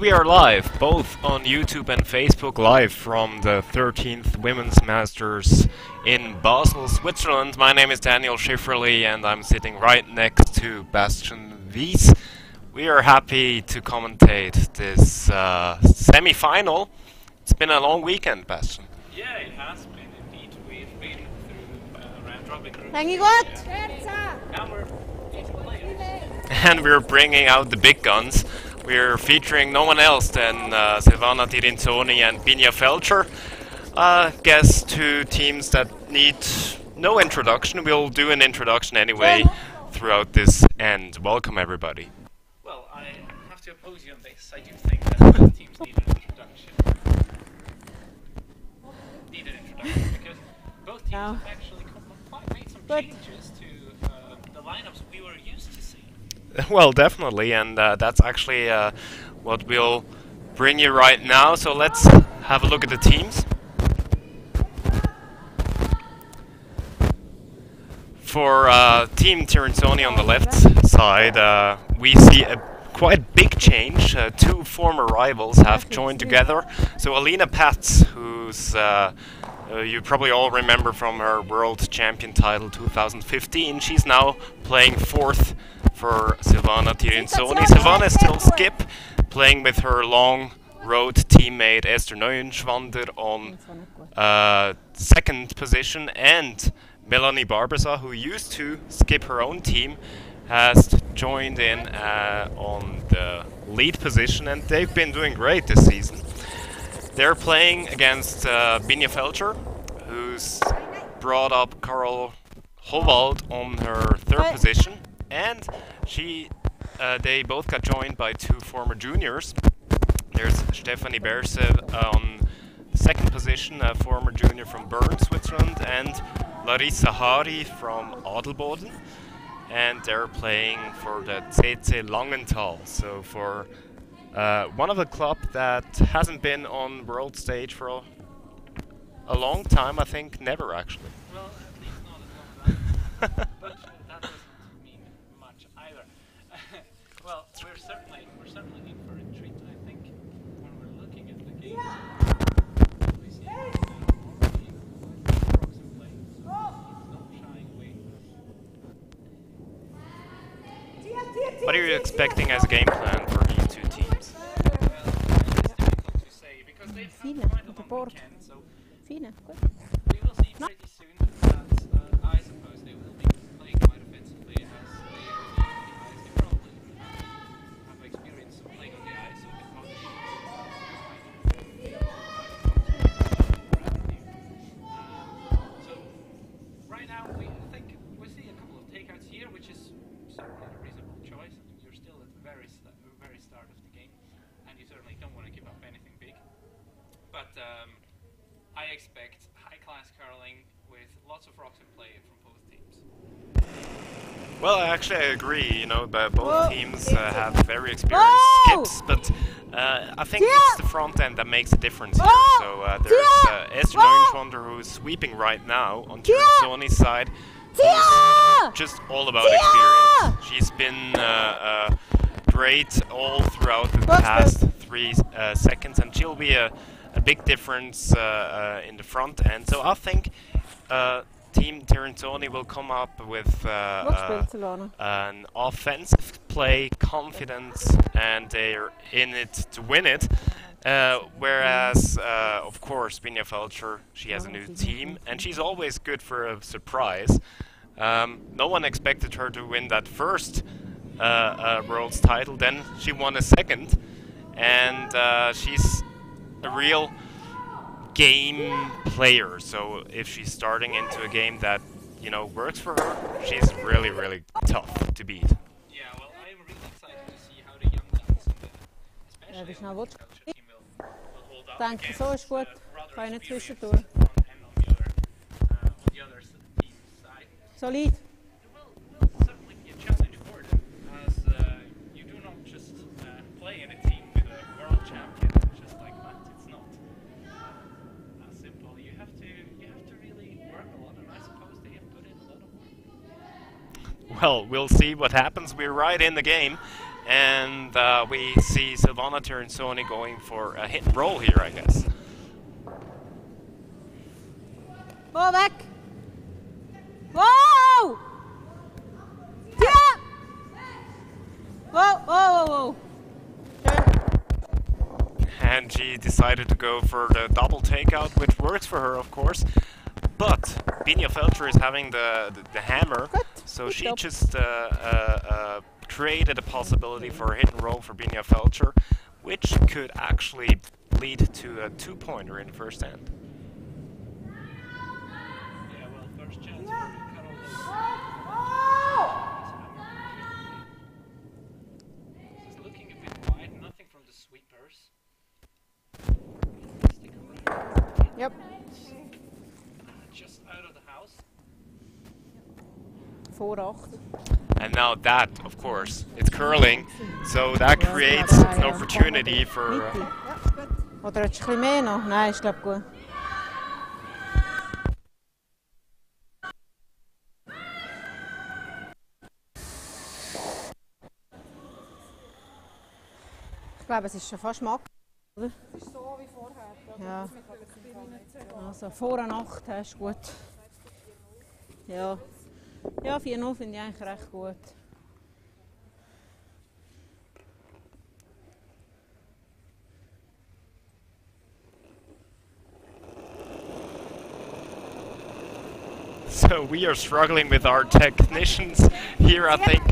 we are live, both on YouTube and Facebook Live from the 13th Women's Masters in Basel, Switzerland. My name is Daniel Schifferle and I'm sitting right next to Bastian Wies. We are happy to commentate this semi-final. It's been a long weekend, Bastian. Yeah, it has been indeed. We've been through round robin group. Thank you, God. Now we're into players. And we're bringing out the big guns. We're featuring no one else than Silvana Tirinzoni and Binia Feltscher. Guess two teams that need no introduction. We'll do an introduction anyway throughout this end. Welcome, everybody. Well, I have to oppose you on this. I do think that both teams need an introduction. Because both teams have actually made some changes to the lineups we were used to seeing. Well, definitely, and that's actually what we'll bring you right now. So let's have a look at the teams. For Team Tirinzoni on the left side, we see a quite big change. Two former rivals have joined together. So Elena Pats, who's you probably all remember from her World Champion title 2015, she's now playing fourth for Silvana Tirinzoni. Silvana is still skip, playing with her long road teammate Esther Neuenschwander on second position, and Melanie Barbasa, who used to skip her own team, has joined in on the lead position, and they've been doing great this season. They're playing against Binia Feltscher, who's brought up Carol Howald on her third position, and they both got joined by two former juniors. There's Stefanie Berse on second position, a former junior from Bern, Switzerland, and Larissa Hari from Adelboden, and they're playing for the CC Langenthal, so for one of the club that hasn't been on world stage for a long time. I think never actually. Well, at least not as long as I but that doesn't mean much either. Well, we're certainly in for a treat. I think when we're looking at the games, we see normally Rocks in play, so he's not shying away. What are you expecting as a game plan for these two teams? Well, it's difficult to say because they've had quite a long weekend, so we will see pretty soon that I suppose they will be playing quite offensively as they probably have experience of playing on the ice, so they probably so right now I think we see a couple of takeouts here, which is certainly a reasonable choice. I mean, you're still at the very start of the game, and you certainly don't want to give up anything big. But I expect high-class curling with lots of rocks in play from both teams. Well, actually I agree, you know, both teams have very experienced skips, but I think it's the front end that makes a difference here. So there's Esther Neuenschwander, who's sweeping right now on Tirinzoni's side, who's just all about experience. She's been great all throughout the past 3 seconds, and she'll be a big difference in the front end. So I think Team Tirinzoni will come up with an offensive play, confidence, and they're in it to win it. Whereas, of course, Binia Feltscher, she has a new team, and she's always good for a surprise. No one expected her to win that first World's title, then she won a second, and she's a real game player. So if she's starting into a game that, you know, works for her, she's really, really tough to beat. Yeah, well, I'm really excited to see how the young guns, especially the culture team, will hold up against rather experienced on the other team's side. Solid. It will certainly be a challenge for them, as you do not just play in a team with a world champion just like that. It's not as simple. You have to really work a lot, and I suppose they have put in a lot of work. Well, we'll see what happens. We're right in the game. And we see Silvana Tirinzoni going for a hit and roll here, I guess. Go back! Whoa! Yeah! Whoa, whoa, whoa, whoa. And she decided to go for the double takeout, which works for her, of course. But Binia Feltscher is having the hammer, so Good she job. just created a possibility for a hit and roll for Binia Feltscher, which could actually lead to a 2-pointer in the first end. Yeah, well, first chance for Carol. This is looking a bit wide, nothing from the sweepers. Stick around. Yep. Just out of the house. 4-8. And now that, of course, it's curling, so that creates an opportunity for... Oder hättest du ein bisschen mehr noch? Nein, ist glaube gut. Ich glaube, es ist schon fast Max, oder? Es ist so wie vorher. Ja. Also vor einer 8 ist gut. Ja. Ja, 4-0 finde ich eigentlich recht gut. So we are struggling with our technicians here. I think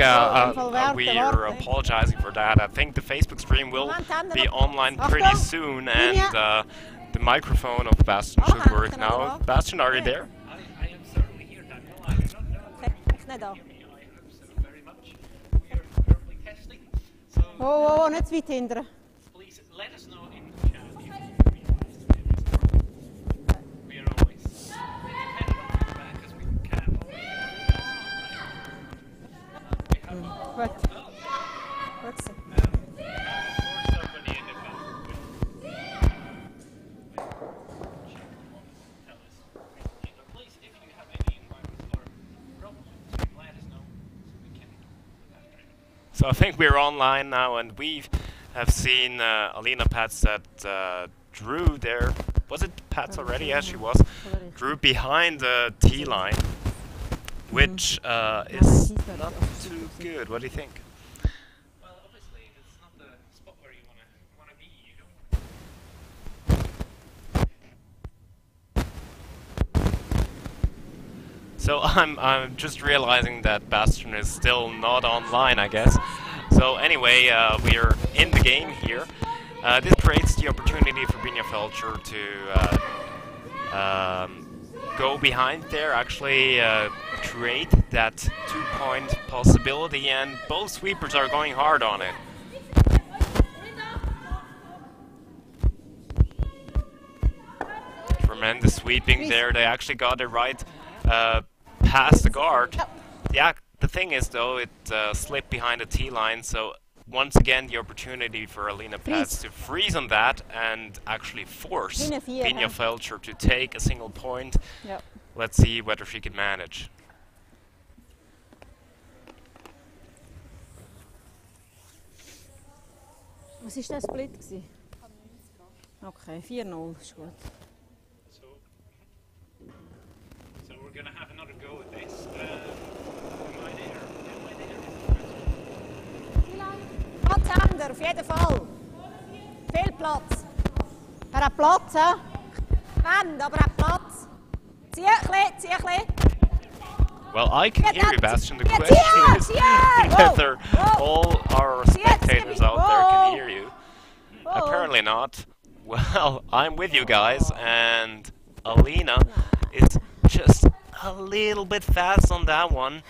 we are apologizing for that. I think the Facebook stream will be online pretty soon, and the microphone of Bastian should work now. Bastian, are you there? I am certainly here, Daniel. I do not know if you hear me. I hope so very much. We are currently testing. So Oh, nicht zu weit hindern. please let us know in the chat if you realize there is a problem. We are always dependent on feedback because we can't always we have Gut. Gut so. or somebody in the back with tell us. Please, if you have any environments or problems with the stream, let us know so we can look after it. So I think we're online now, and we have seen Elena Pats that drew there. Was it Pats already? Yes, she was. Drew behind the T line, which is not too good. What do you think? Well, obviously, it's not the spot where you want to be. You don't. So I'm just realizing that Bastion is still not online, I guess. So anyway, we are in the game here. This creates the opportunity for Binia Feltscher to go behind there, actually create that 2-point possibility, and both sweepers are going hard on it. Tremendous sweeping there. They actually got it right past the guard. Yeah, the thing is though, it slipped behind the T-line, so once again the opportunity for Elena Pats to freeze on that and actually force Binia Feltscher to take a single point. Yep. Let's see whether she can manage. Was war der Split? Okay, 4-0 ist gut. So we're gonna have another go at this. Am I there? Am I there? Platzhänder, auf jeden Fall. Viel Platz. Er hat Platz, hä? Wend, aber er hat Platz. Zieh ein bisschen. Well, I can hear you, Bastion. The question is whether all our spectators out there can hear you. Apparently not. Well, I'm with you guys, and Elena is just a little bit fast on that one.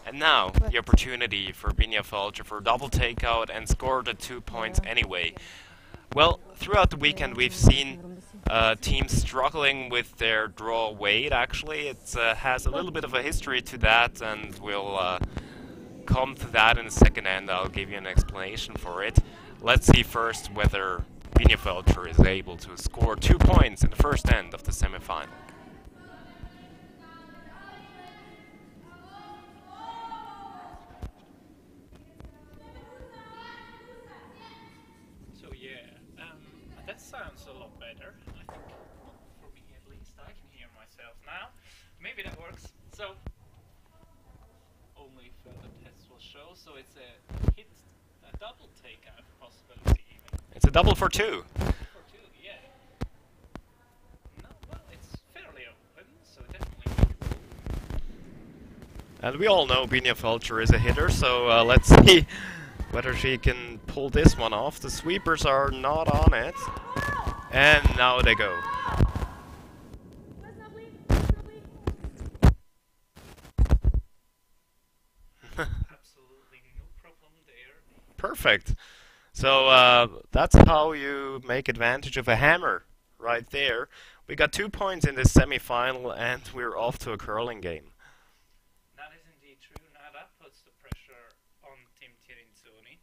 And now, the opportunity for Binia Feltscher for a double takeout and score the 2 points anyway. Well, throughout the weekend we've seen teams struggling with their draw weight, actually. It has a little bit of a history to that, and we'll come to that in a second, and I'll give you an explanation for it. Let's see first whether Binia Feltscher is able to score 2 points in the first end of the semifinal. better. I think, well, for me at least, I can hear myself now. Maybe that works. So, only further tests will show. So it's a double takeout possibility even. It's a double for two. For two, yeah. No, well, it's fairly open, so definitely. And we all know Binia Feltscher is a hitter, so let's see whether she can pull this one off. The sweepers are not on it. And now they go. Absolutely no problem there. Perfect. So that's how you make advantage of a hammer right there. We got 2 points in this semi-final and we're off to a curling game. That is indeed true. Now that puts the pressure on Team Tirinzoni.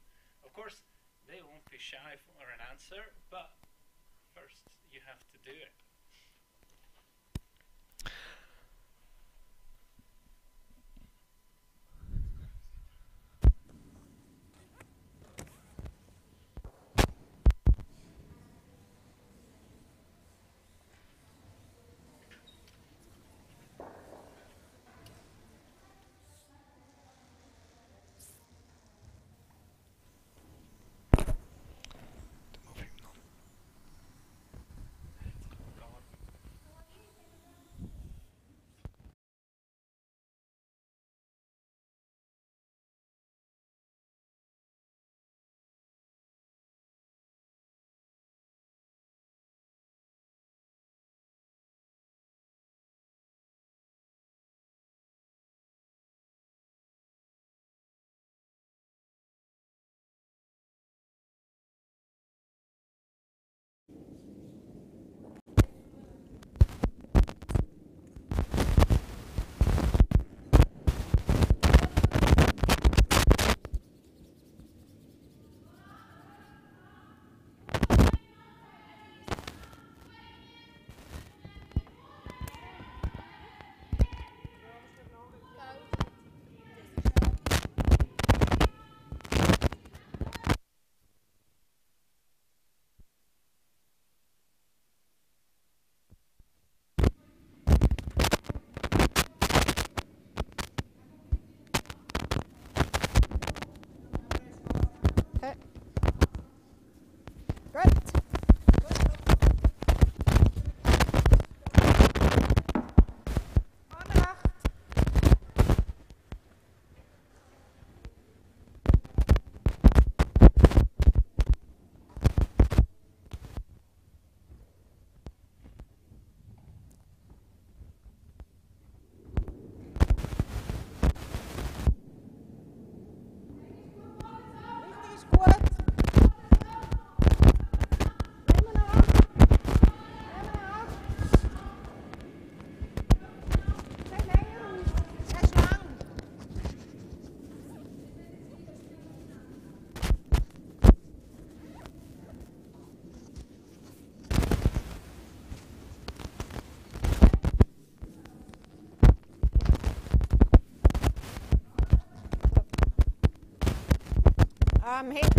Of course, they won't be shy for an answer, but first you have to do it. Here.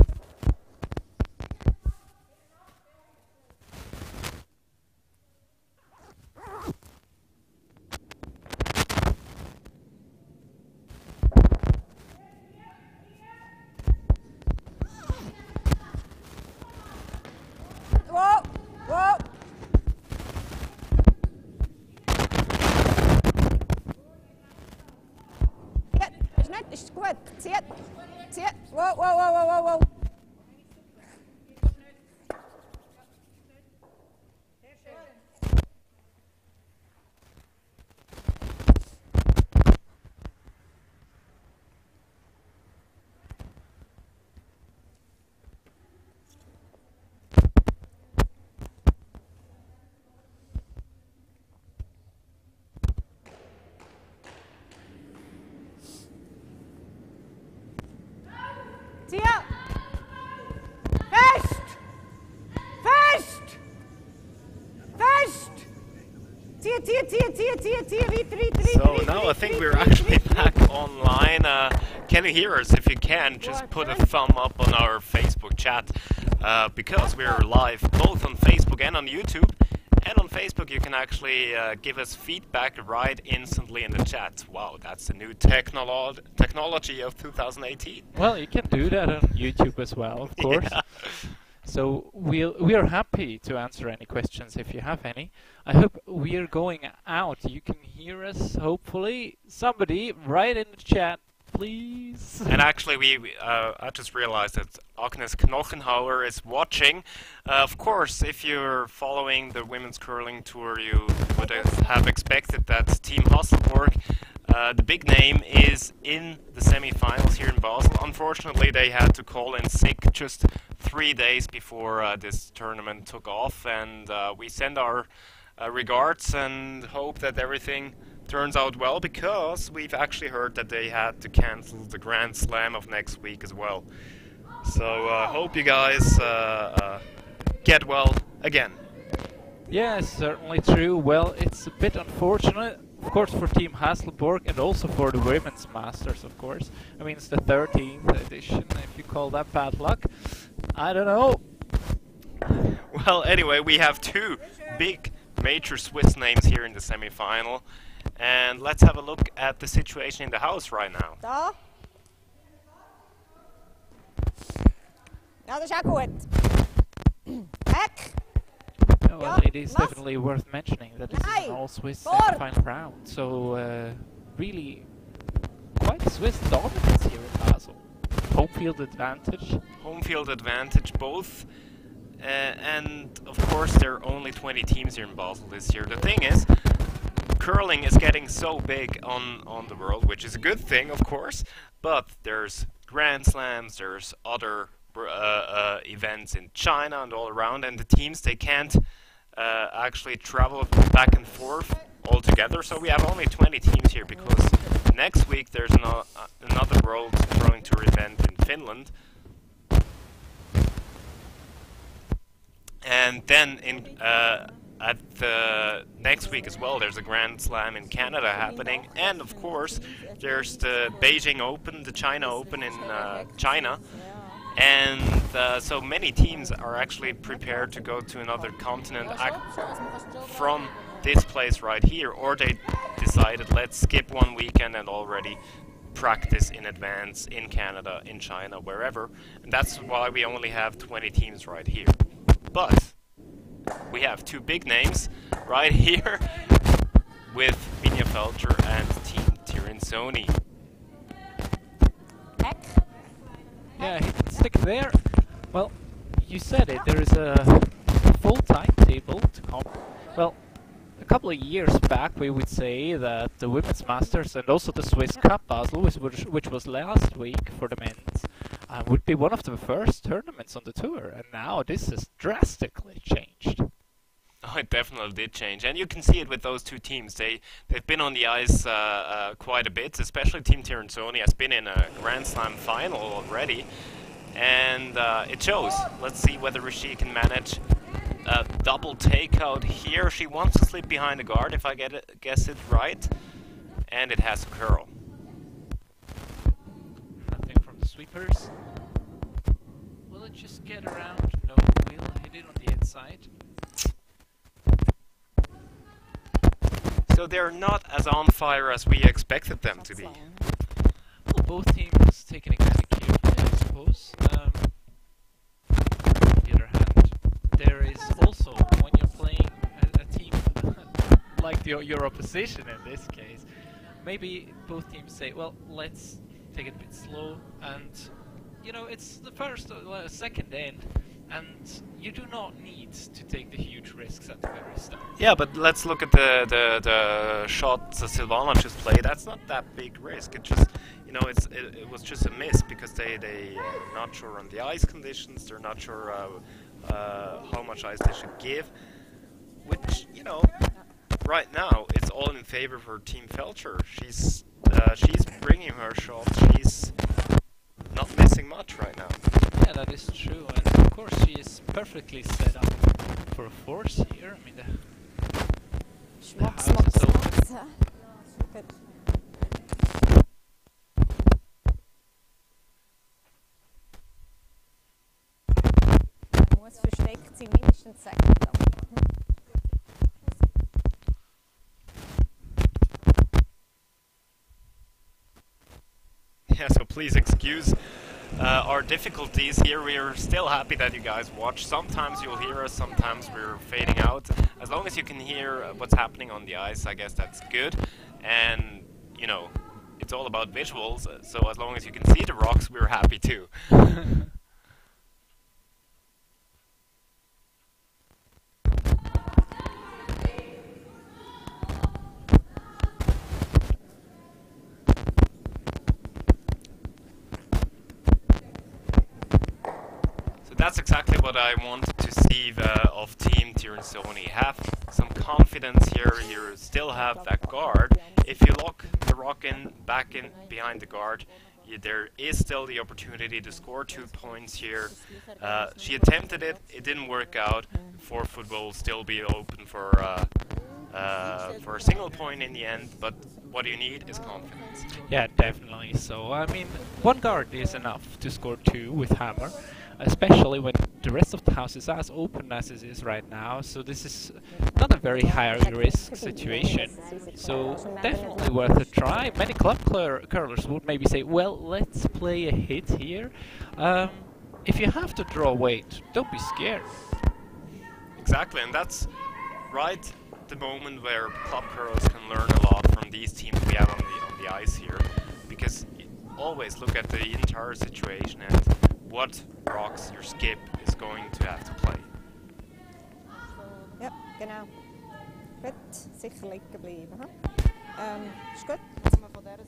Whoa, whoa. Ist nicht, ist gut. Zieht. Zieht. Wow, wow, wow, wow, wow. Tia! Fest! Fest! Fest! Tia, weiter. So now I think we're actually back online. Can you hear us? If you can, just put a thumb up on our Facebook chat, because we're live both on Facebook and on YouTube. And on Facebook you can actually give us feedback right instantly in the chat. Wow, that's the new technology of 2018. Well, you can do that on YouTube as well, of course. Yeah. So we are happy to answer any questions if you have any. I hope we are going out. You can hear us, hopefully. Somebody write in the chat, please. And actually, I just realized that Agnes Knochenhauer is watching. Of course, if you're following the women's curling tour, you would have expected that Team Hasselborg, the big name, is in the semi-finals here in Basel. Unfortunately, they had to call in sick just 3 days before this tournament took off, and we send our regards and hope that everything turns out well, because we've actually heard that they had to cancel the Grand Slam of next week as well. So hope you guys get well again. Yes, certainly true. Well, it's a bit unfortunate, of course, for Team Hasselborg and also for the Women's Masters, of course. I mean, it's the 13th edition, if you call that bad luck. I don't know. Well, anyway, we have two big major Swiss names here in the semi-final. And let's have a look at the situation in the house right now. Da. Ja, das ist auch gut. Weg. Well, it is definitely worth mentioning that this is an all-Swiss semi-final round. So, really, quite Swiss dominance here in Basel. Home field advantage. Home field advantage, both. And, of course, there are only 20 teams here in Basel this year. The thing is, curling is getting so big on the world, which is a good thing, of course, but there's Grand Slams, there's other events in China and all around, and the teams, they can't actually travel back and forth all together, so we have only 20 teams here, because next week there's another World Curling Tour event in Finland. And then at the next week as well, there's a Grand Slam in Canada happening, and of course there's the Beijing Open, the China Open in China, and so many teams are actually prepared to go to another continent from this place right here, or they decided, let's skip one weekend and already practice in advance in Canada, in China, wherever, and that's why we only have 20 teams right here. But we have two big names right here with Binia Feltscher and Team Tirinzoni. Yeah, he can stick there. Well, you said it, there is a full timetable to come. Well, a couple of years back we would say that the Women's Masters and also the Swiss Cup Basel, which was last week for the men's, would be one of the first tournaments on the tour, and now this has drastically changed. Oh, it definitely did change, and you can see it with those two teams. They've been on the ice quite a bit, especially Team Tirinzoni has been in a Grand Slam final already, and it shows. Let's see whether she can manage a double takeout here. She wants to slip behind the guard, if I guess it right, and it has a curl. Nothing from the sweepers. Will it just get around? No, we'll hit it on the inside. So they're not as on fire as we expected them to be. Well, both teams taking it kind of carefully, I suppose. On the other hand, there is also, when you're playing a team like your opposition in this case, maybe both teams say, well, let's take it a bit slow, and you know, it's the first or second end, and you do not need to take the huge risks at the very start. Yeah, but let's look at the shot Silvana just played. That's not that big risk. It just, you know, it was just a miss because they not sure on the ice conditions. They're not sure how much ice they should give, which, you know, right now it's all in favor for Team Feltscher. She's bringing her shots. She's not missing much right now. Yeah, that is true, and of course she is perfectly set up for a force here. I mean, the house is open. sind mindestens 6 da. Yeah, so please excuse our difficulties here. We're still happy that you guys watch. Sometimes you'll hear us, sometimes we're fading out. As long as you can hear what's happening on the ice, I guess that's good. And, you know, it's all about visuals, so as long as you can see the rocks, we're happy too. That's exactly what I wanted to see of Team Tirinzoni. Have some confidence here. You still have that guard. If you lock the rock in, back in behind the guard, there is still the opportunity to score 2 points here. She attempted it. It didn't work out. The forefoot will still be open for a single point in the end. But what you need is confidence. Yeah, definitely. So I mean, one guard is enough to score 2 with hammer. Especially when the rest of the house is as open as it is right now, so this is not a very high risk situation. So definitely worth a try. Many club curlers would maybe say, well, let's play a hit here. If you have to draw weight, don't be scared. Exactly, and that's right the moment where club curlers can learn a lot from these teams we have on the ice here, because you always look at the entire situation and what rocks your skip is going to have to play. Ja, genau. Gut, sicher liegen bleiben. Ist gut. Von dieser Seite.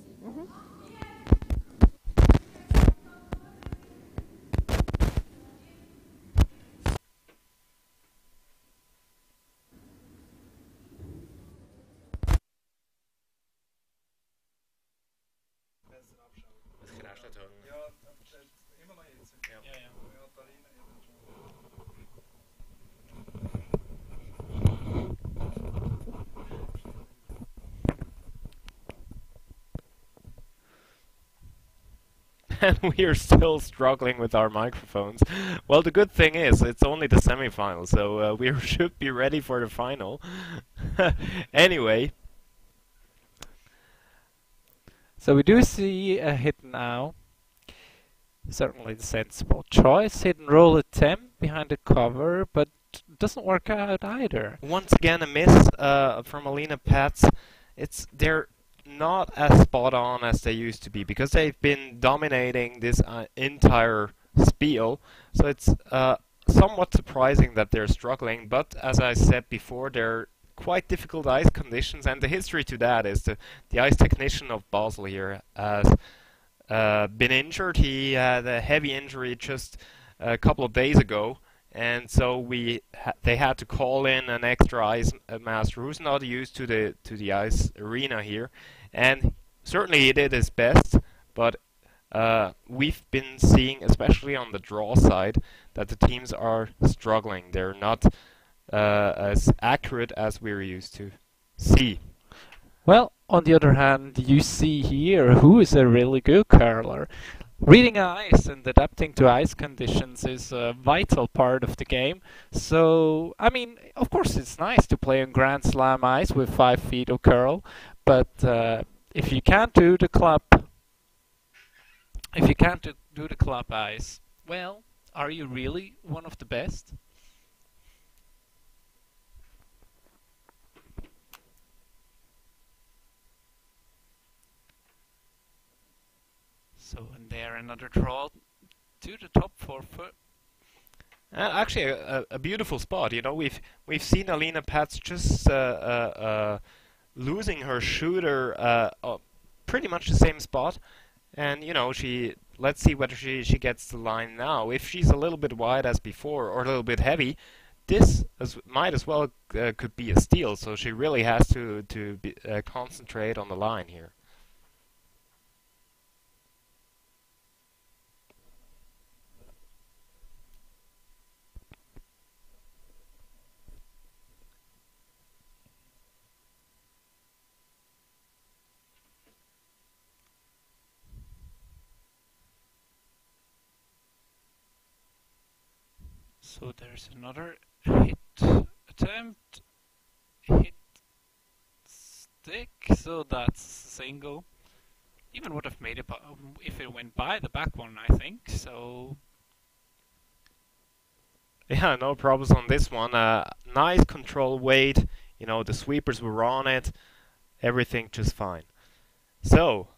And we are still struggling with our microphones. Well, the good thing is, it's only the semi-final, so we should be ready for the final. Anyway. So we do see a hit now. Certainly the sensible choice. Hidden roll attempt behind the cover, but doesn't work out either. Once again, a miss from Elena Pats. They're not as spot on as they used to be, because they've been dominating this entire spiel. So it's somewhat surprising that they're struggling, but as I said before, they're quite difficult ice conditions, and the history to that is the ice technician of Basel here has been injured. He had a heavy injury just a couple of days ago, and so they had to call in an extra ice master who's not used to the ice arena here, and certainly he did his best, but we've been seeing, especially on the draw side, that the teams are struggling. They're not as accurate as we're used to see. Well, on the other hand, you see here who is a really good curler. Reading ice and adapting to ice conditions is a vital part of the game. So, I mean, of course it's nice to play on Grand Slam ice with 5 feet of curl, but if you can't do the club ice, well, are you really one of the best? So, and there another draw to the top 4 foot. Actually, a beautiful spot. You know, we've seen Elena Pats just losing her shooter pretty much the same spot, and you know, let's see whether she gets the line now. If she's a little bit wide as before or a little bit heavy, this might as well could be a steal. So she really has to concentrate on the line here. So there's another hit attempt, hit stick, so that's single. Even would have made it if it went by the back one, I think, so... Yeah, no problems on this one. Nice control weight, you know, the sweepers were on it, everything just fine. So,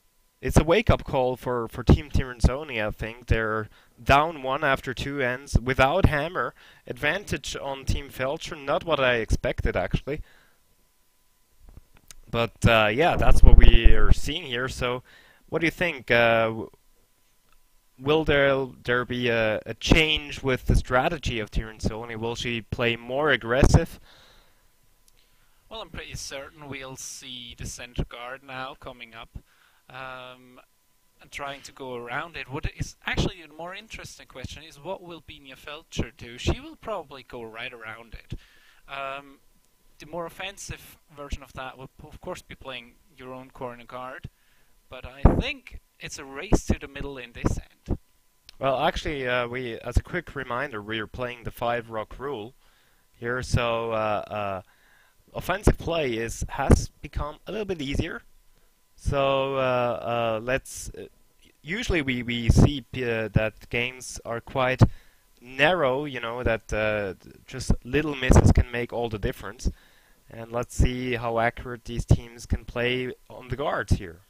it's a wake-up call for Team Tirinzoni, I think. They're down 1 after 2 ends without hammer. Advantage on Team Feltscher, not what I expected actually. But yeah, that's what we are seeing here. So, what do you think? Will there be a change with the strategy of Tirinzoni? Will she play more aggressive? Well, I'm pretty certain we'll see the center guard now coming up and trying to go around it. What is actually a more interesting question is, what will Binia Feltscher do? She will probably go right around it. The more offensive version of that will of course be playing your own corner guard, but I think it's a race to the middle in this end. Well, actually, we, as a quick reminder, we are playing the 5-rock rule here, so offensive play has become a little bit easier. So let's. Usually, we see that games are quite narrow. You know that just little misses can make all the difference. And let's see how accurate these teams can play on the guards here.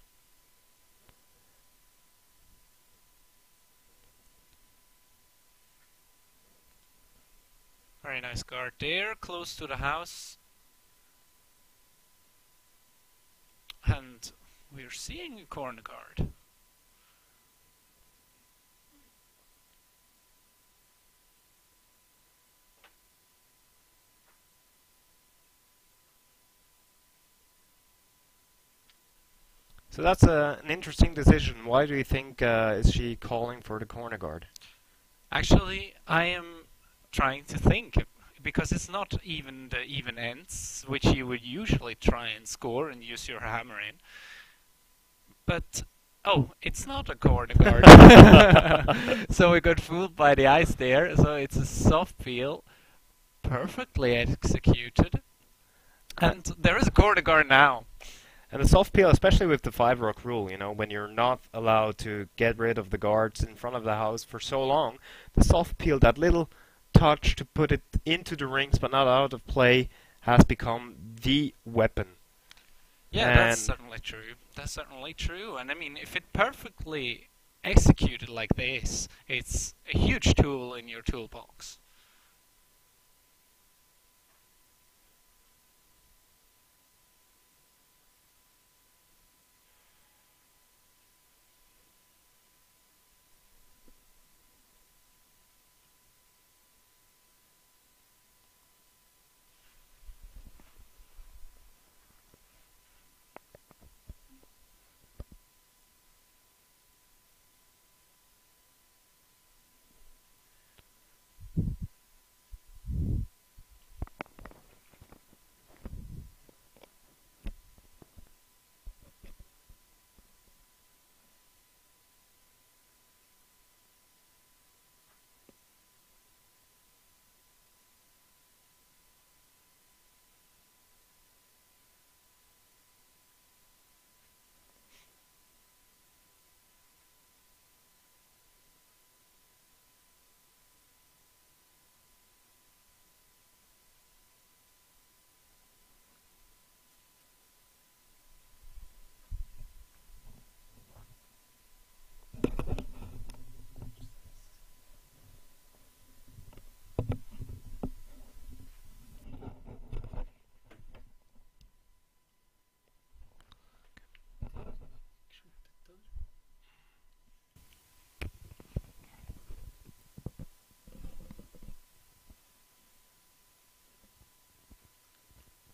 Very nice guard there, close to the house. And we're seeing a corner guard. So that's an interesting decision. Why do you think is she calling for the corner guard? Actually, I am trying to think, because it's not even the even ends, which you would usually try and score and use your hammer in. But, oh, it's not a corner guard. So we got fooled by the ice there, so it's a soft peel, perfectly executed. And there is a corner guard now. And the soft peel, especially with the 5-rock rule, you know, when you're not allowed to get rid of the guards in front of the house for so long, the soft peel, that little touch to put it into the rings but not out of play, has become the weapon. Yeah, and that's certainly true. That's certainly true. And I mean, if it perfectly executed like this, it's a huge tool in your toolbox.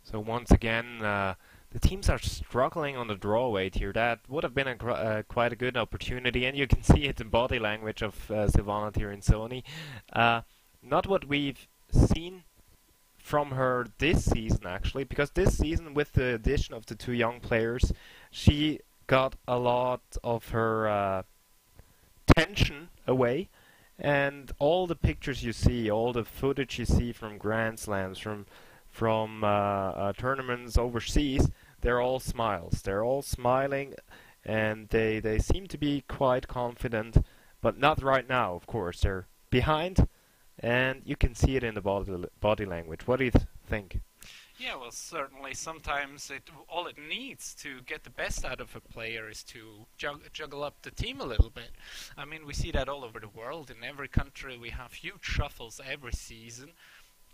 So once again, the teams are struggling on the draw weight here. That would have been quite a good opportunity, and you can see it in body language of Silvana Tirinzoni. Not what we've seen from her this season, actually, because this season, with the addition of the 2 young players, she got a lot of her tension away, And all the pictures you see, all the footage you see from Grand Slams, from tournaments overseas, they're all smiles. They're all smiling, and they seem to be quite confident, but not right now, of course. They're behind, and you can see it in the body language. What do you think? Yeah, well, certainly sometimes all it needs to get the best out of a player is to juggle up the team a little bit. I mean, we see that all over the world. In every country we have huge shuffles every season.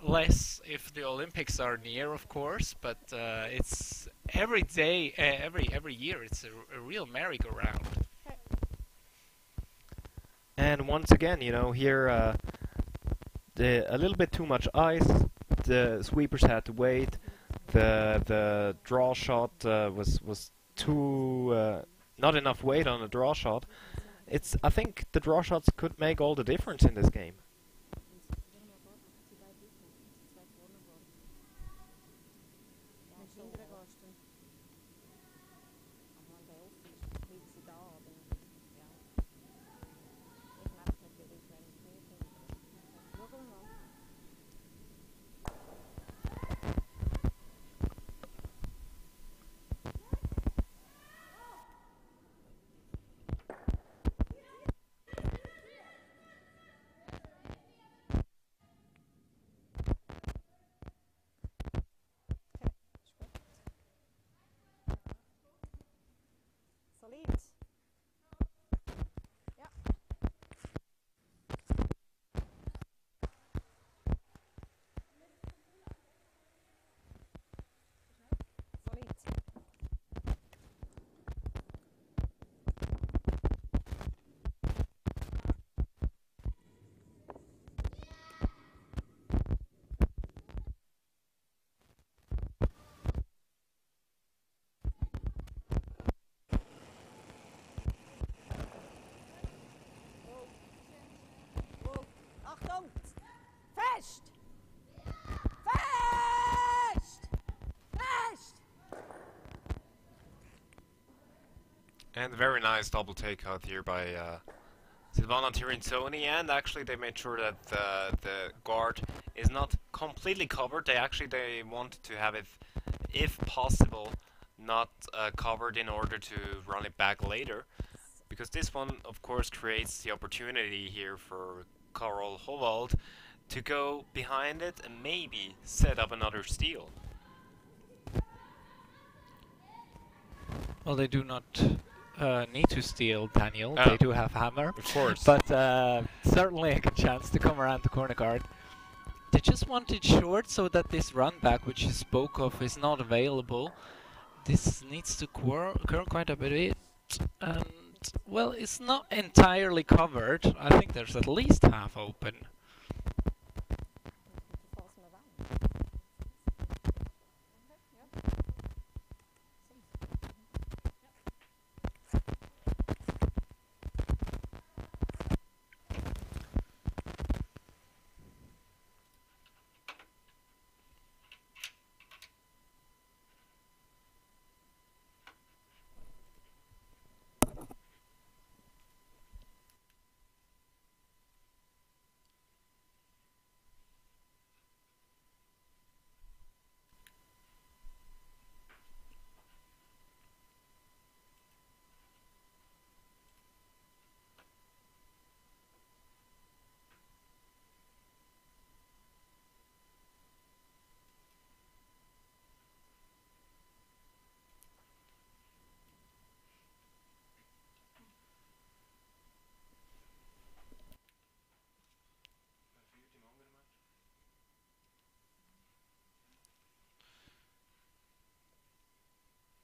Less if the Olympics are near, of course, but it's every day, every year, it's a real merry-go-round. And once again, you know, here a little bit too much ice. The sweepers had to wait. The draw shot was too not enough weight on the draw shot. I think the draw shots could make all the difference in this game. Solid. Ja. Solid. Achtung! Fest! Fest! Fest! And very nice double takeout here by Silvana Tirinzoni, and actually they made sure that the guard is not completely covered. They wanted to have it, if possible, not covered in order to run it back later, because this one, of course, creates the opportunity here for Karol Howald to go behind it and maybe set up another steal. Well, they do not need to steal, Daniel. Oh. They do have hammer. Of course. But certainly a good chance to come around the corner guard. They just want it short so that this run back, which you spoke of, is not available. This needs to curl quite a bit. And, well, it's not entirely covered. I think there's at least half open.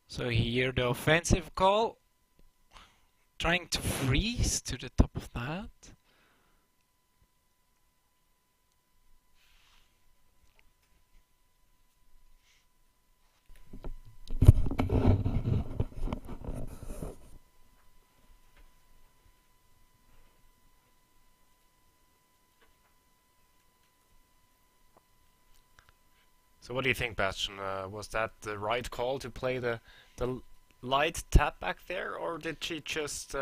So here the offensive call, trying to freeze to the top of that. So what do you think, Bastian? Was that the right call to play the light tap back there, or did she just...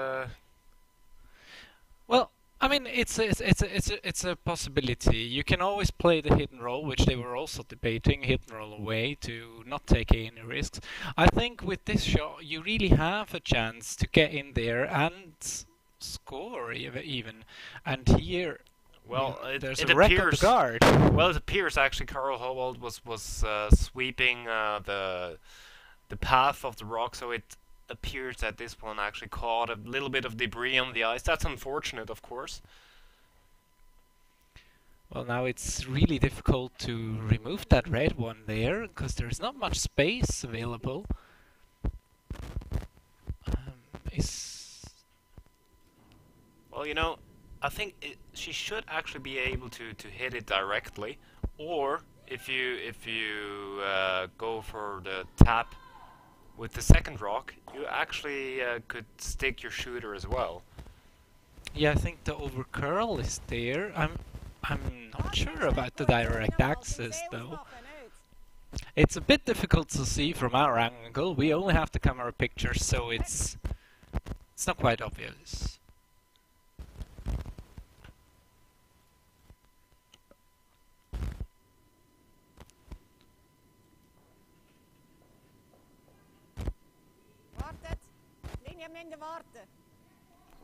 Well, I mean, it's a possibility. You can always play the hit and roll, which they were also debating, hit and roll away to not take any risks. I think with this shot, you really have a chance to get in there and score even. And here, Well, there's it a wreck on the appears. guard. Well, it appears actually Karl Howald was sweeping the path of the rock, so it appears that this one actually caught a little bit of debris on the ice. That's unfortunate, of course. Well, now it's really difficult to remove that red one there, because there's not much space available. Is Well, you know, I think she should actually be able to hit it directly, or if you go for the tap with the second rock, you actually could stick your shooter as well. Yeah, I think the overcurl is there. I'm not sure about the direct access though. It's a bit difficult to see from our angle. We only have the camera picture, so it's not quite obvious. Wartet. Linie am Ende warten.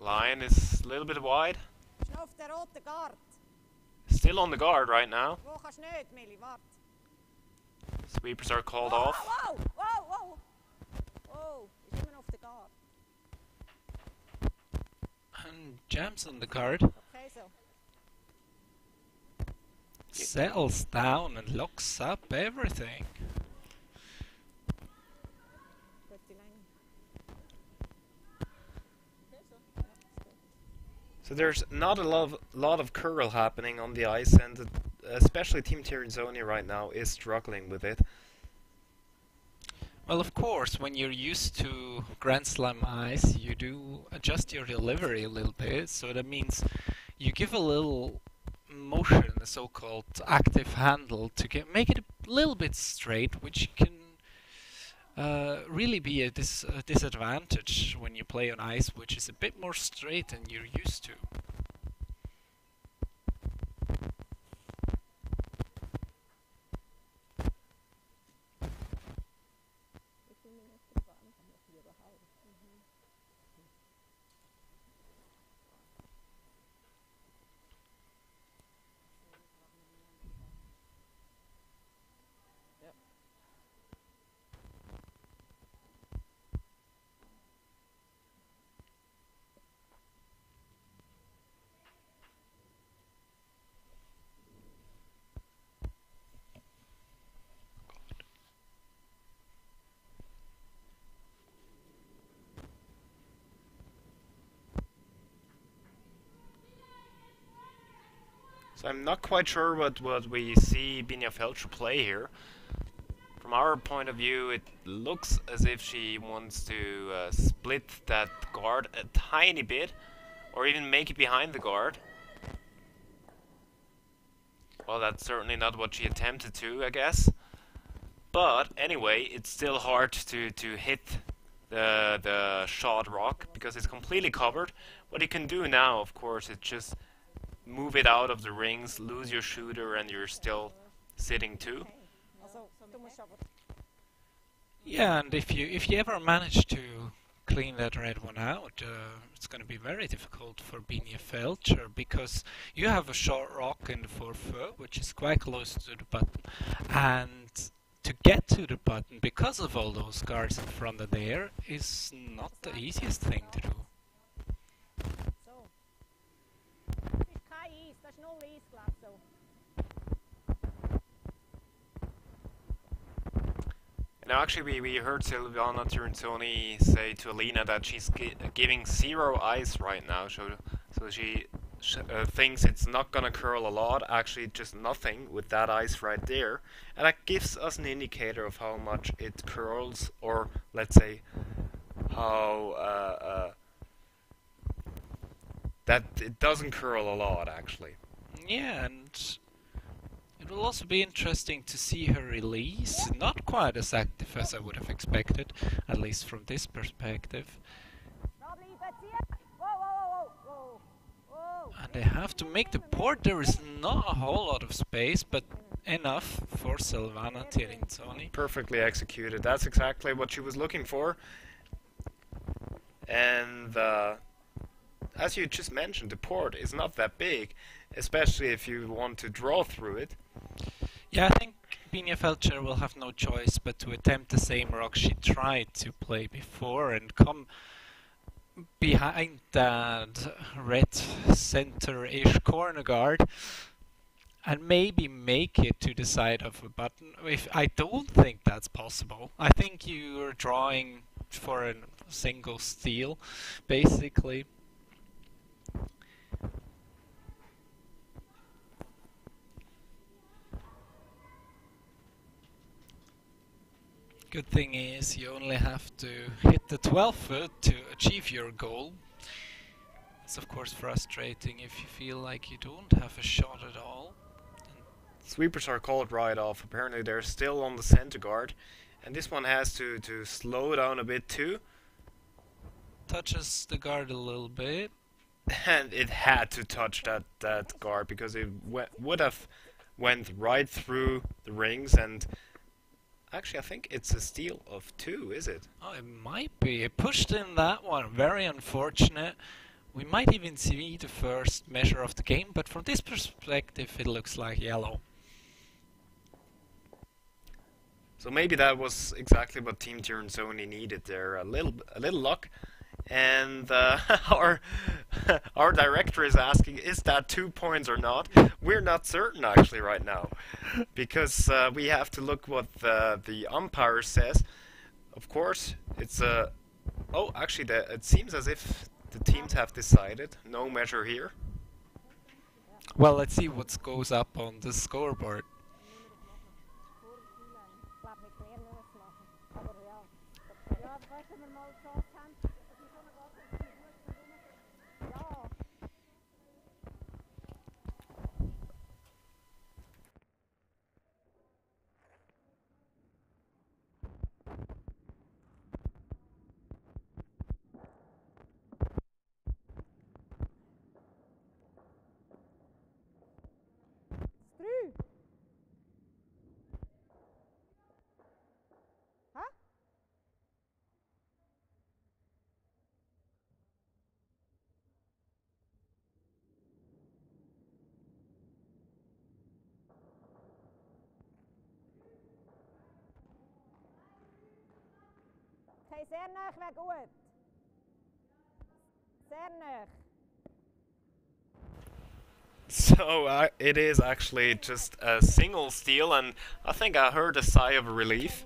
Line is a little bit wide. Schnell auf der roten Guard. Still on the guard right now. Wo kannst nicht, Milli, wart. Sweepers are called Wow, off. wow, wow, wow. Oh, ist immer noch auf der Guard. And jams on the guard, Okay, so. settles down and locks up everything. Gute Länge. Okay, so. Ja, ist gut. So there's not a lot of curl happening on the ice, and especially Team Tirinzoni right now is struggling with it. Well, of course, when you're used to Grand Slam ice, you do adjust your delivery a little bit, so that means you give a little motion, a so-called active handle, to make it a little bit straight, which can really be a disadvantage when you play on ice, which is a bit more straight than you're used to. So I'm not quite sure what we see Binia Feltscher play here. From our point of view, it looks as if she wants to split that guard a tiny bit, or even make it behind the guard. Well, that's certainly not what she attempted to, I guess. But anyway, it's still hard to hit the shot rock because it's completely covered. What you can do now, of course, is just move it out of the rings, lose your shooter, and you're still sitting too. Also, du musst aber... Yeah, and if you ever manage to clean that red one out, it's going to be very difficult for Binia Feltscher, because you have a short rock in the forefoot, which is quite close to the button, and to get to the button, because of all those guards in front of there, is not the easiest thing to do. So. Das ist kein Eis, das ist null Eis, glaub ich, so. Now, actually, we heard Silvana Tirinzoni say to Elena that she's giving 0 ice right now, so she thinks it's not gonna curl a lot, actually just nothing with that ice right there, and that gives us an indicator of how much it curls, or let's say how that it doesn't curl a lot actually. Yeah, and it will also be interesting to see her release. Not quite as active as I would have expected, at least from this perspective. Da bleiben, ziehen! Wow, wow, wow, wow, wow. And They have to make the port. There is not a whole lot of space, but enough for Silvana Tirinzoni. Perfectly executed. That's exactly what she was looking for. And as you just mentioned, the port is not that big, especially if you want to draw through it. Yeah, I think Binia Feltscher will have no choice but to attempt the same rock she tried to play before and come behind that red center-ish corner guard and maybe make it to the side of a button. I don't think that's possible. I think you're drawing for a single steal, basically. Good thing is you only have to hit the 12-foot to achieve your goal. It's of course frustrating if you feel like you don't have a shot at all. Sweepers are called right off. Apparently they're still on the center guard. And this one has to slow down a bit too. Touches the guard a little bit. And it had to touch that guard because it would have went right through the rings. And actually I think it's a steal of 2, is it? Oh, it might be. It pushed in that one. Very unfortunate. We might even see the first measure of the game, but from this perspective it looks like yellow. So maybe that was exactly what Team Tirinzoni needed there, a little luck. And our director is asking, is that 2 points or not? We're not certain actually right now, because we have to look what the umpire says. Of course, it's oh, actually, it seems as if the teams have decided no measure here. Well, let's see what goes up on the scoreboard. Sehr nah wäre gut. Sehr nah. So it is actually just a single steal, and I think I heard a sigh of relief.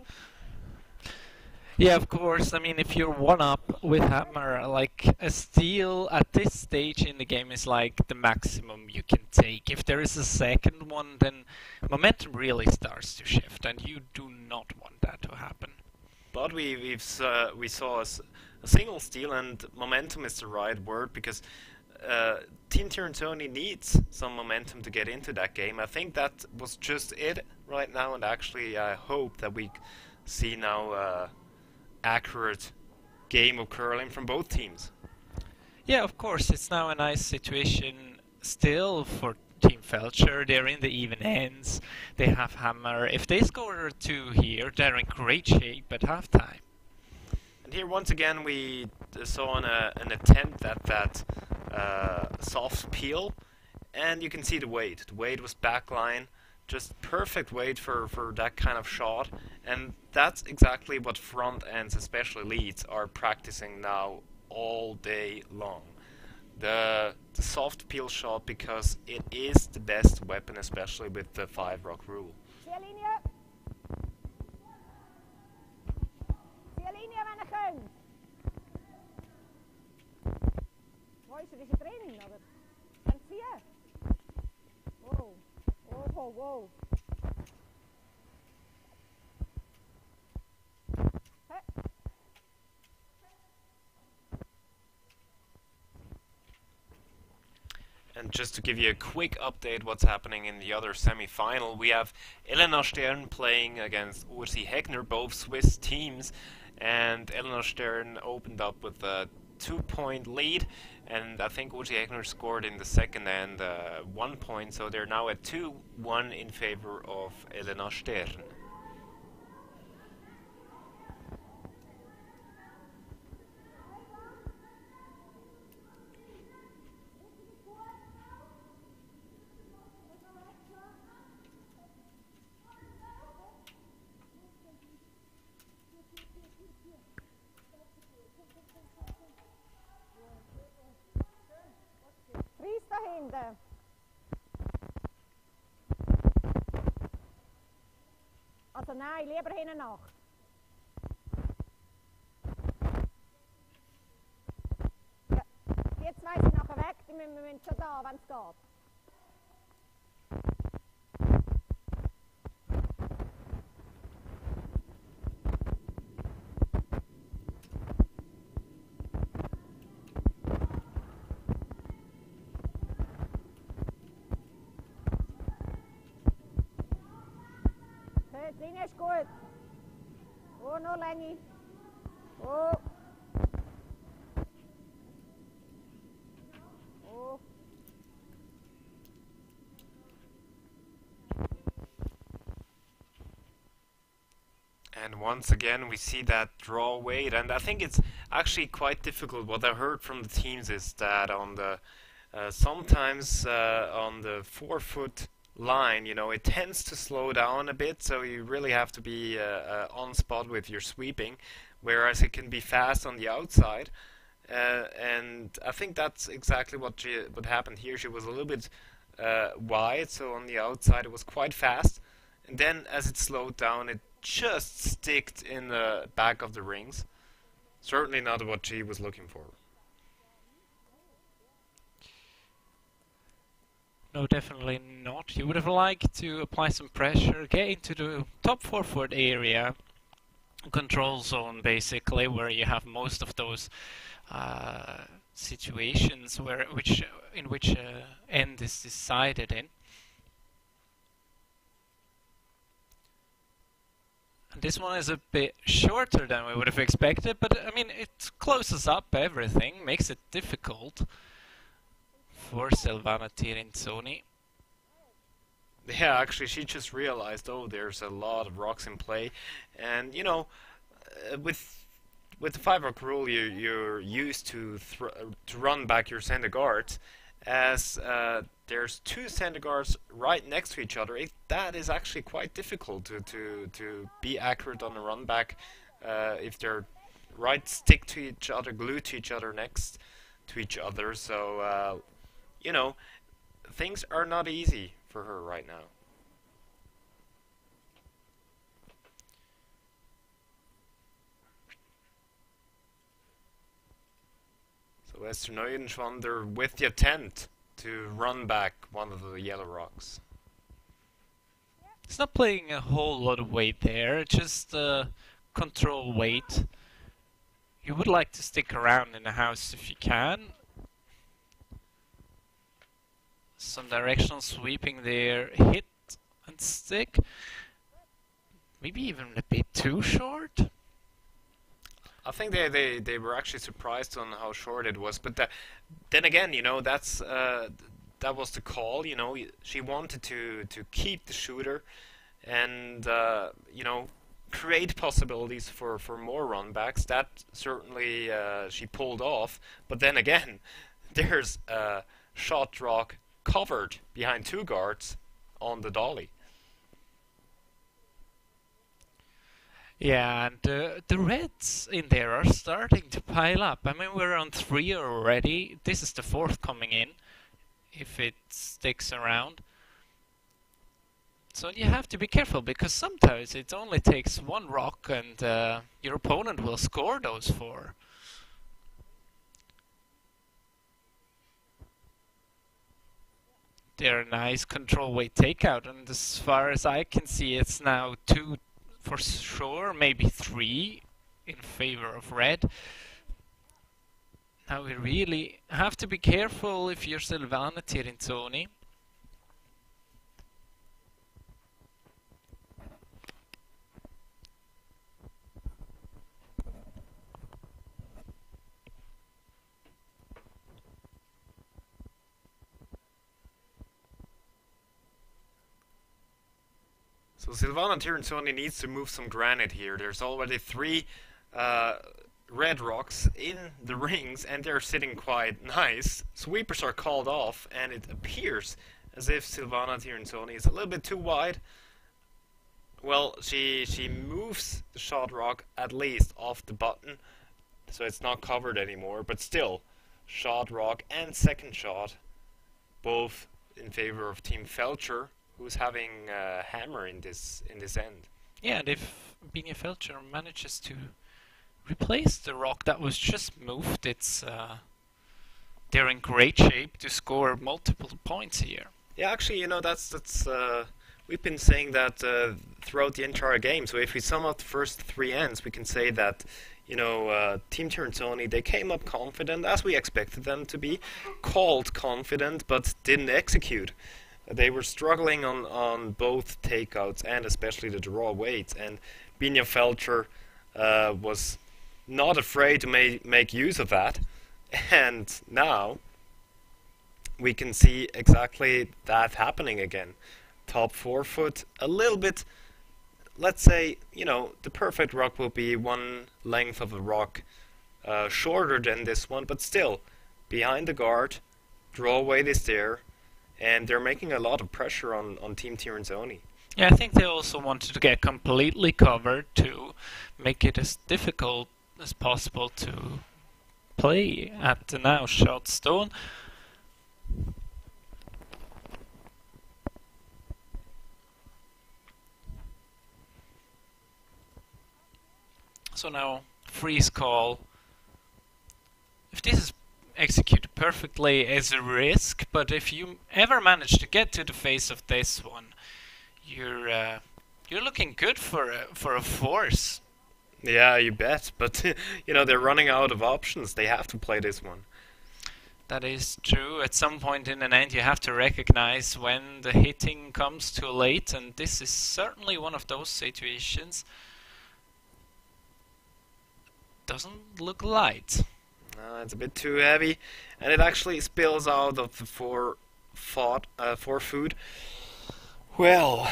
Yeah, of course. I mean, if you're one up with hammer, like a steal at this stage in the game is like the maximum you can take. If there is a second one, then momentum really starts to shift, and you do not want that to happen. But we saw a single steal, and momentum is the right word, because Team Tirinzoni needs some momentum to get into that game. I think that was just it right now, and actually I hope that we see now accurate game of curling from both teams. Yeah, of course, it's now a nice situation still for Team Feltscher. They're in the even ends. They have hammer. If they score 2 here, they're in great shape at halftime. And here once again we saw an attempt at that soft peel, and you can see the weight. The weight was backline, just perfect weight for that kind of shot, and that's exactly what front ends, especially leads, are practicing now all day long. The soft peel shot, because it is the best weapon, especially with the 5 rock rule. Ziellinie, wenn ihr könnt. Wo ist er? Ist er drinnen, oder? Kann ziehen? Wow. Oh, wow. Hey. And just to give you a quick update what's happening in the other semi-final, we have Elena Stern playing against Ursi Hegner, both Swiss teams, and Elena Stern opened up with a 2-point lead, and I think Egner scored in the second end 1 point, so they're now at 2-1 in favor of Elena Stern. Fries da hinten. Also nein, lieber hinten nach. Ja, die zwei sind nachher weg, wir müssen schon da, wenn es geht. Die Linie ist gut. Oh, noch Länge. Oh. Oh. And once again we see that draw weight, and I think it's actually quite difficult. What I heard from the teams is that on the sometimes on the 4-foot line, you know, it tends to slow down a bit, so you really have to be on spot with your sweeping, whereas it can be fast on the outside. And I think that's exactly what happened here. She was a little bit wide, so on the outside it was quite fast, and then as it slowed down, it just sticked in the back of the rings. Certainly not what she was looking for. No, definitely not. You would have liked to apply some pressure, get into the top 4-foot area, control zone basically, where you have most of those situations in which end is decided in. And this one is a bit shorter than we would have expected, but I mean it closes up everything, makes it difficult for Silvana Tirinzoni. Yeah, actually, she just realized, oh, there's a lot of rocks in play, and you know, with the 5-rock rule, you're used to run back your center guards, as there's 2 center guards right next to each other. That is actually quite difficult to be accurate on the run back if they're stick to each other, glued to each other, next to each other. So. You know, things are not easy for her right now. So Esther Neuenschwander with the attempt to run back one of the yellow rocks. It's not playing a whole lot of weight there, just control weight. You would like to stick around in the house if you can. Some directional sweeping there, hit and stick. Maybe even a bit too short. I think they were actually surprised on how short it was, but then again, you know, that was the call. You know, she wanted to keep the shooter, and you know, create possibilities for more runbacks. That certainly she pulled off. But then again, there's a shot rock covered behind 2 guards on the dolly. Yeah, and the reds in there are starting to pile up. I mean, we're on 3 already. This is the 4th coming in, if it sticks around. So you have to be careful, because sometimes it only takes 1 rock and your opponent will score those 4. They're a nice control weight takeout, and as far as I can see, it's now 2 for sure, maybe 3 in favor of red. Now we really have to be careful if you're Silvana Tirinzoni. So Silvana Tirinzoni needs to move some granite here. There's already 3 red rocks in the rings, and they're sitting quite nice. Sweepers are called off, and it appears as if Silvana Tirinzoni is a little bit too wide. Well, she moves the shot rock at least off the button, so it's not covered anymore, but still, shot rock and second shot, both in favor of Team Feltscher, who's having a hammer in this end. Yeah, and if Binia Feltscher manages to replace the rock that was just moved, they're in great shape to score multiple points here. Yeah, actually, you know, that's we've been saying that throughout the entire game. So if we sum up the first 3 ends, we can say that, you know, Team Tirinzoni, they came up confident, as we expected them to be, called confident, but didn't execute. They were struggling on both takeouts and especially the draw weights, and Binia Feltscher was not afraid to make use of that, and now we can see exactly that happening again. Top forefoot, a little bit, let's say, you know, the perfect rock will be 1 length of a rock shorter than this one, but still, behind the guard, draw weight is there, and they're making a lot of pressure on Team Tirinzoni. Yeah, I think they also wanted to get completely covered to make it as difficult as possible to play at the now shot stone. So now, freeze call. If this is executed perfectly, is a risk, but if you ever manage to get to the face of this one, you're looking good for a force. Yeah, you bet, but you know, they're running out of options. They have to play this one. That is true. At some point in an end, you have to recognize when the hitting comes too late, and this is certainly one of those situations. Doesn't look light. It's a bit too heavy, and it actually spills out of the forefoot. Well,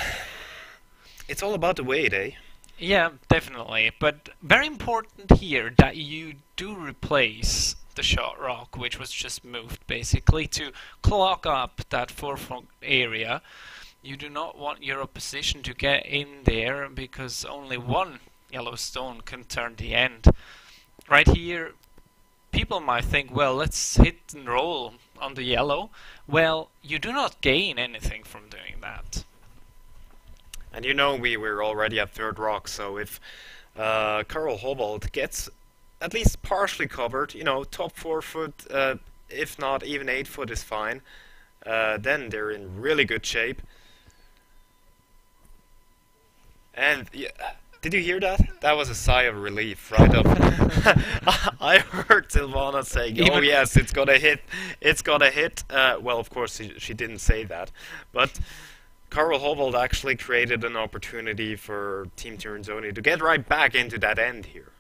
it's all about the weight, eh? Yeah, definitely. But very important here that you do replace the shot rock, which was just moved basically to clog up that forefoot area. You do not want your opposition to get in there, because only 1 yellow stone can turn the end. Right here, people might think, well, let's hit and roll on the yellow. Well, you do not gain anything from doing that. And you know, we're already at 3rd rock, so if Karl Hobold gets at least partially covered, you know, top forefoot, if not even 8 foot is fine, then they're in really good shape. And yeah, did you hear that? That was a sigh of relief, right up. I heard Silvana saying, "Oh yes, it's gonna hit. It's gonna hit." Well, of course, she didn't say that, but Karl Hobold actually created an opportunity for Team Tirinzoni to get right back into that end here.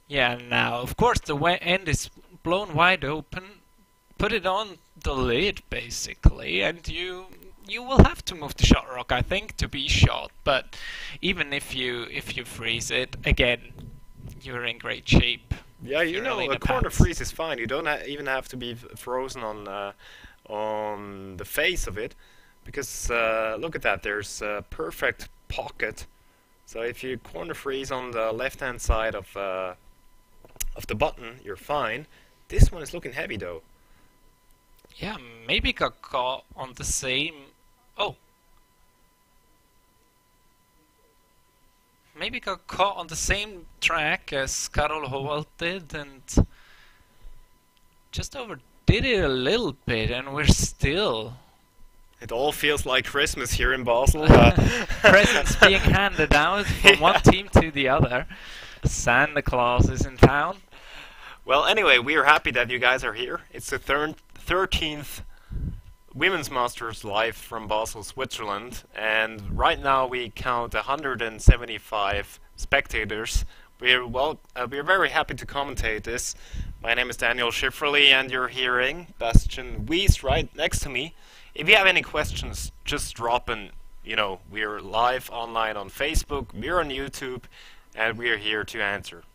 Yeah, now, of course, the end is blown wide open. Put it on the lid, basically, and you will have to move the shot rock, I think, to be shot. But even if you freeze it, again, you're in great shape. Yeah, you know, a corner freeze is fine. You don't even have to be frozen on the face of it, because look at that. There's a perfect pocket. So if you corner freeze on the left-hand side of the button, you're fine. This one is looking heavy, though. Yeah, maybe got caught on the same... Oh! Maybe got caught on the same track as Karl Hobold did, and just overdid it a little bit, and we're still... It all feels like Christmas here in Basel. Presents being handed out from one team to the other. Santa Claus is in town. Well, anyway, we are happy that you guys are here. It's the 13th Women's Masters live from Basel, Switzerland, and right now we count 175 spectators. We're very happy to commentate this. My name is Daniel Schifferly, and you're hearing Bastian Wüest right next to me. If you have any questions, just drop in. We're live online on Facebook, we're on YouTube, and we're here to answer.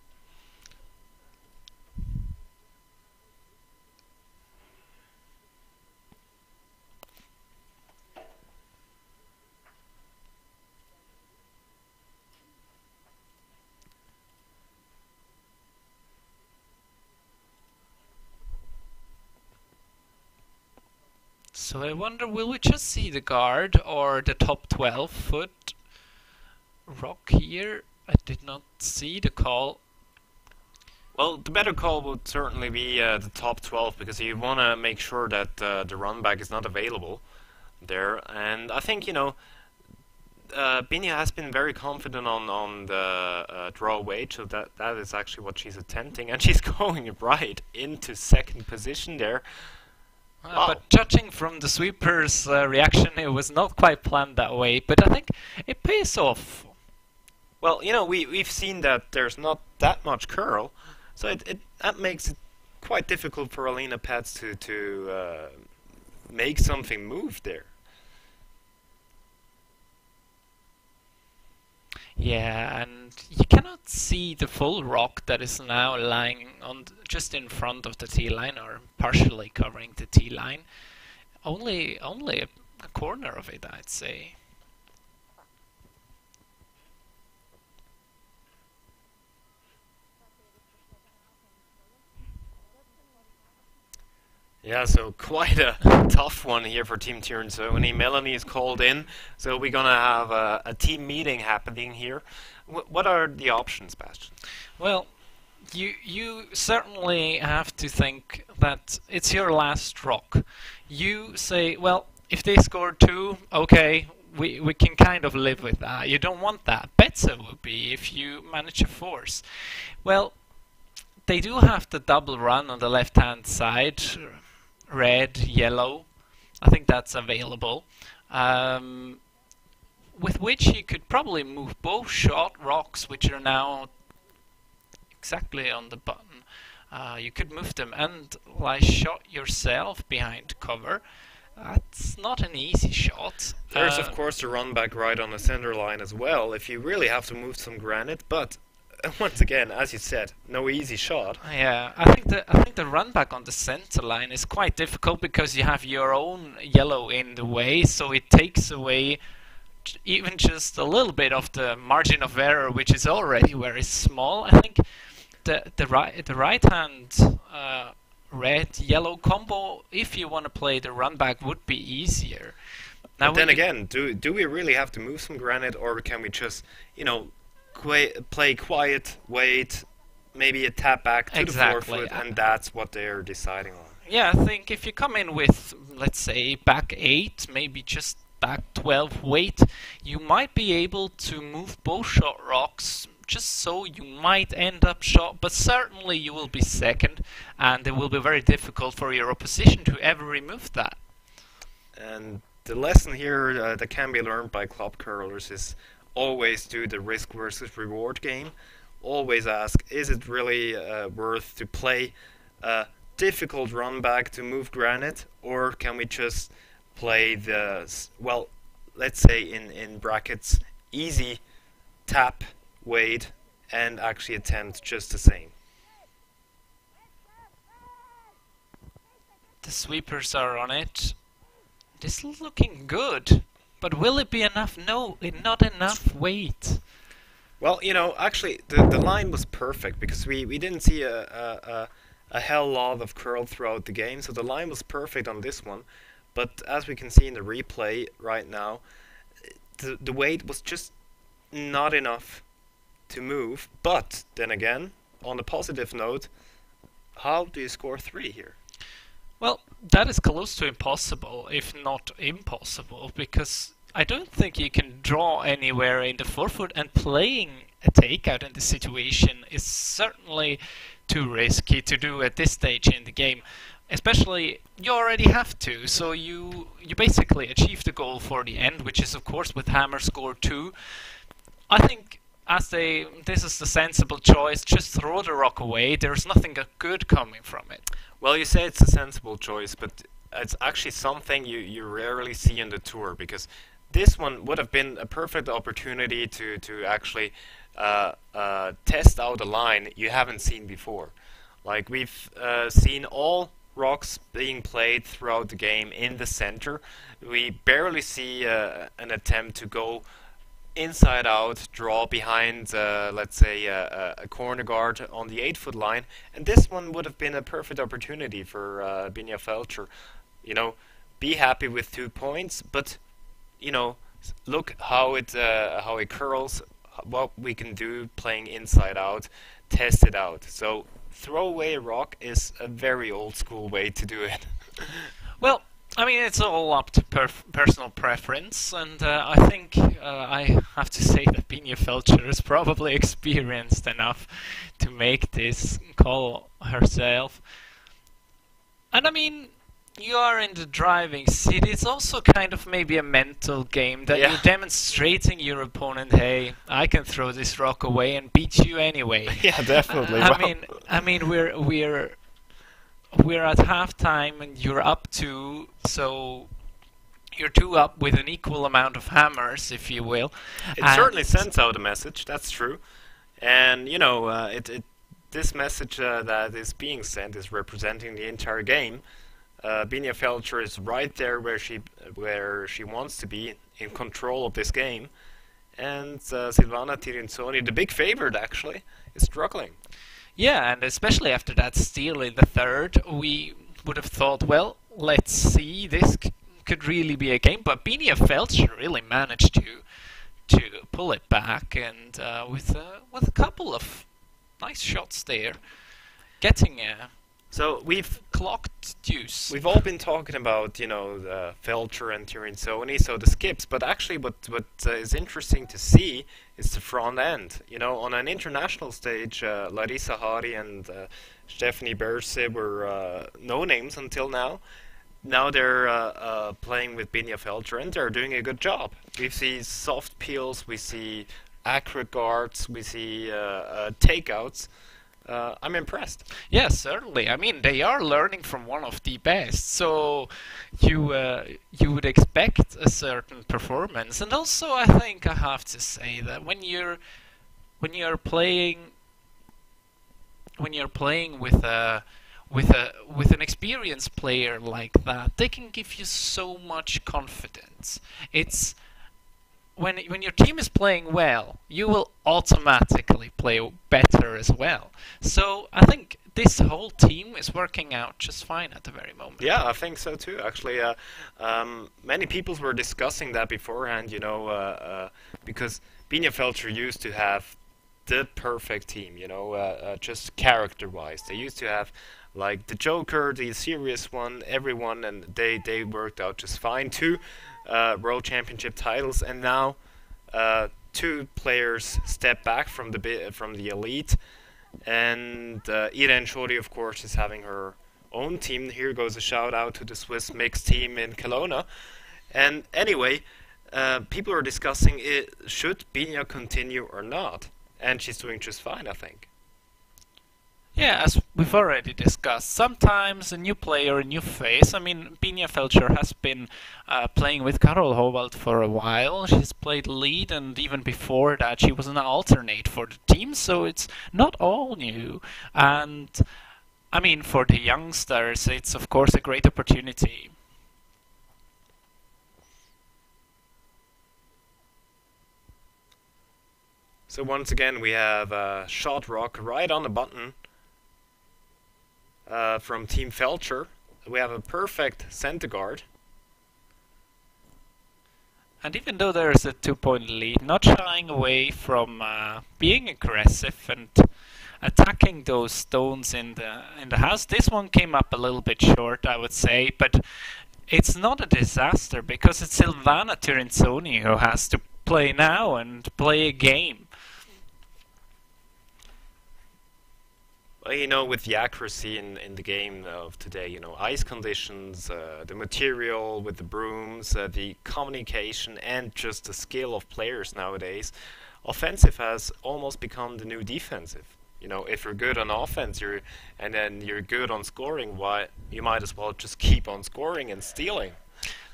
So I wonder, will we just see the guard or the top 12-foot rock here? I did not see the call. Well, the better call would certainly be the top 12, because you want to make sure that the run back is not available there. And I think, Binia has been very confident on the draw weight, so that is actually what she's attempting. And she's going right into second position there. Wow. But judging from the sweeper's reaction, it was not quite planned that way, but I think it pays off. Well, we've seen that there's not that much curl, so that makes it quite difficult for Elena Pets to make something move there. Yeah, and you cannot see the full rock that is now lying on just in front of the T-line, or partially covering the T-line. Only a corner of it, I'd say. Yeah, so quite a tough one here for Team Tirinzoni. Melanie is called in, so we're gonna have a team meeting happening here. What are the options, Bastian? Well, you certainly have to think that it's your last rock. You say, well, if they score 2, okay, we can kind of live with that. You don't want that. Better would be if you manage a force. Well, they do have the double run on the left-hand side. Red, yellow, I think that's available, with which you could probably move both short rocks, which are now exactly on the button. You could move them and shot yourself behind cover. That's not an easy shot. There's of course a run back right on the center line as well, if you really have to move some granite, but once again, as you said, no easy shot. Yeah, I think the run back on the center line is quite difficult because you have your own yellow in the way, so it takes away even just a little bit of the margin of error, which is already very small. I think the right hand red yellow combo, if you want to play the run back, would be easier. Now, but then again, do we really have to move some granite, or can we just play quiet, wait, maybe a tap back to the forefoot, and that's what they're deciding on? Yeah, I think if you come in with, let's say, back 8, maybe just back 12 weight, you might be able to move both shot rocks, just so you might end up shot, but certainly you will be second, and it will be very difficult for your opposition to ever remove that. And the lesson here that can be learned by club curlers is always do the risk versus reward game. Always ask, is it really worth to play a difficult run back to move granite, or can we just play the, well, let's say in brackets, easy tap, wait, and actually attempt just the same. The sweepers are on it. This is looking good. But will it be enough? No, not enough weight. Well, actually, the line was perfect, because we didn't see a hell lot of curl throughout the game, so the line was perfect on this one. But as we can see in the replay right now, the weight was just not enough to move. But then again, on a positive note, how do you score 3 here? Well, that is close to impossible, if not impossible, because I don't think you can draw anywhere in the forefoot, and playing a takeout in this situation is certainly too risky to do at this stage in the game. Especially, you already have to, so you basically achieve the goal for the end, which is of course with hammer score 2. I think this is the sensible choice, just throw the rock away. There's nothing good coming from it. Well, you say it's a sensible choice, but it's actually something you rarely see in the tour, because this one would have been a perfect opportunity to actually test out a line you haven't seen before. Like, we've seen all rocks being played throughout the game in the center. We barely see an attempt to go inside out, draw behind, let's say, a corner guard on the 8-foot line, and this one would have been a perfect opportunity for Binia Feltscher. You know, be happy with 2 points, but you know, look how it curls, what we can do playing inside out, test it out. So throw away a rock is a very old school way to do it. Well, I mean, it's all up to personal preference, and I think I have to say that Binia Feltscher is probably experienced enough to make this call herself. And I mean, you are in the driving seat. It's also kind of maybe a mental game that you're demonstrating your opponent, hey, I can throw this rock away and beat you anyway. Yeah, definitely. I mean, we're at halftime and you're up 2, so you're 2 up with an equal amount of hammers, if you will. It certainly sends out a message, that's true. And, you know, this message that is being sent is representing the entire game. Binia Feltscher is right there where she wants to be, in control of this game. And Silvana Tirinzoni, the big favorite actually, is struggling. Yeah, and especially after that steal in the third, we would have thought, well, let's see, this could really be a game. But Binia Feltscher really managed to pull it back, and with a couple of nice shots there, getting so we've clocked deuce. We've all been talking about, you know, the Feltscher and Tirinzoni, so the skips. But actually, what is interesting to see is the front end. You know, on an international stage, Larissa Hari and Stephanie Berse were no names until now. Now they're playing with Binia Feltscher, and they're doing a good job. We see soft peels, we see accurate guards, we see takeouts. I'm impressed. Yes, certainly. I mean, they are learning from one of the best, so you would expect a certain performance. And also, I think I have to say that when you're playing with an experienced player like that, they can give you so much confidence. It's when your team is playing well, you will automatically play better as well. So I think this whole team is working out just fine at the very moment. Yeah, I think so too. Actually, many people were discussing that beforehand. You know, because Binia Feltscher used to have the perfect team. You know, just character-wise, they used to have like the Joker, the serious one, everyone, and they worked out just fine too. World Championship titles, and now 2 players step back from the elite, and Irene Shori, of course, is having her own team. Here goes a shout out to the Swiss mixed team in Kelowna. And anyway, people are discussing should Binia continue or not, and she's doing just fine, I think. Yeah, as we've already discussed, sometimes a new player, a new face. I mean, Binia Feltscher has been playing with Carol Howald for a while. She's played lead, and even before that she was an alternate for the team, so it's not all new. And, I mean, for the youngsters, it's of course a great opportunity. So once again, we have a shot rock right on the button. From Team Feltscher. We have a perfect center guard. And even though there is a 2-point lead, not shying away from being aggressive and attacking those stones in the house. This one came up a little bit short, I would say, but it's not a disaster because it's Silvana Tirinzoni who has to play now and play a game. Well, you know, with the accuracy in the game of today, you know, ice conditions, the material with the brooms, the communication, and just the skill of players nowadays, offensive has almost become the new defensive. You know, if you're good on offense, and then you're good on scoring, why you might as well just keep on scoring and stealing.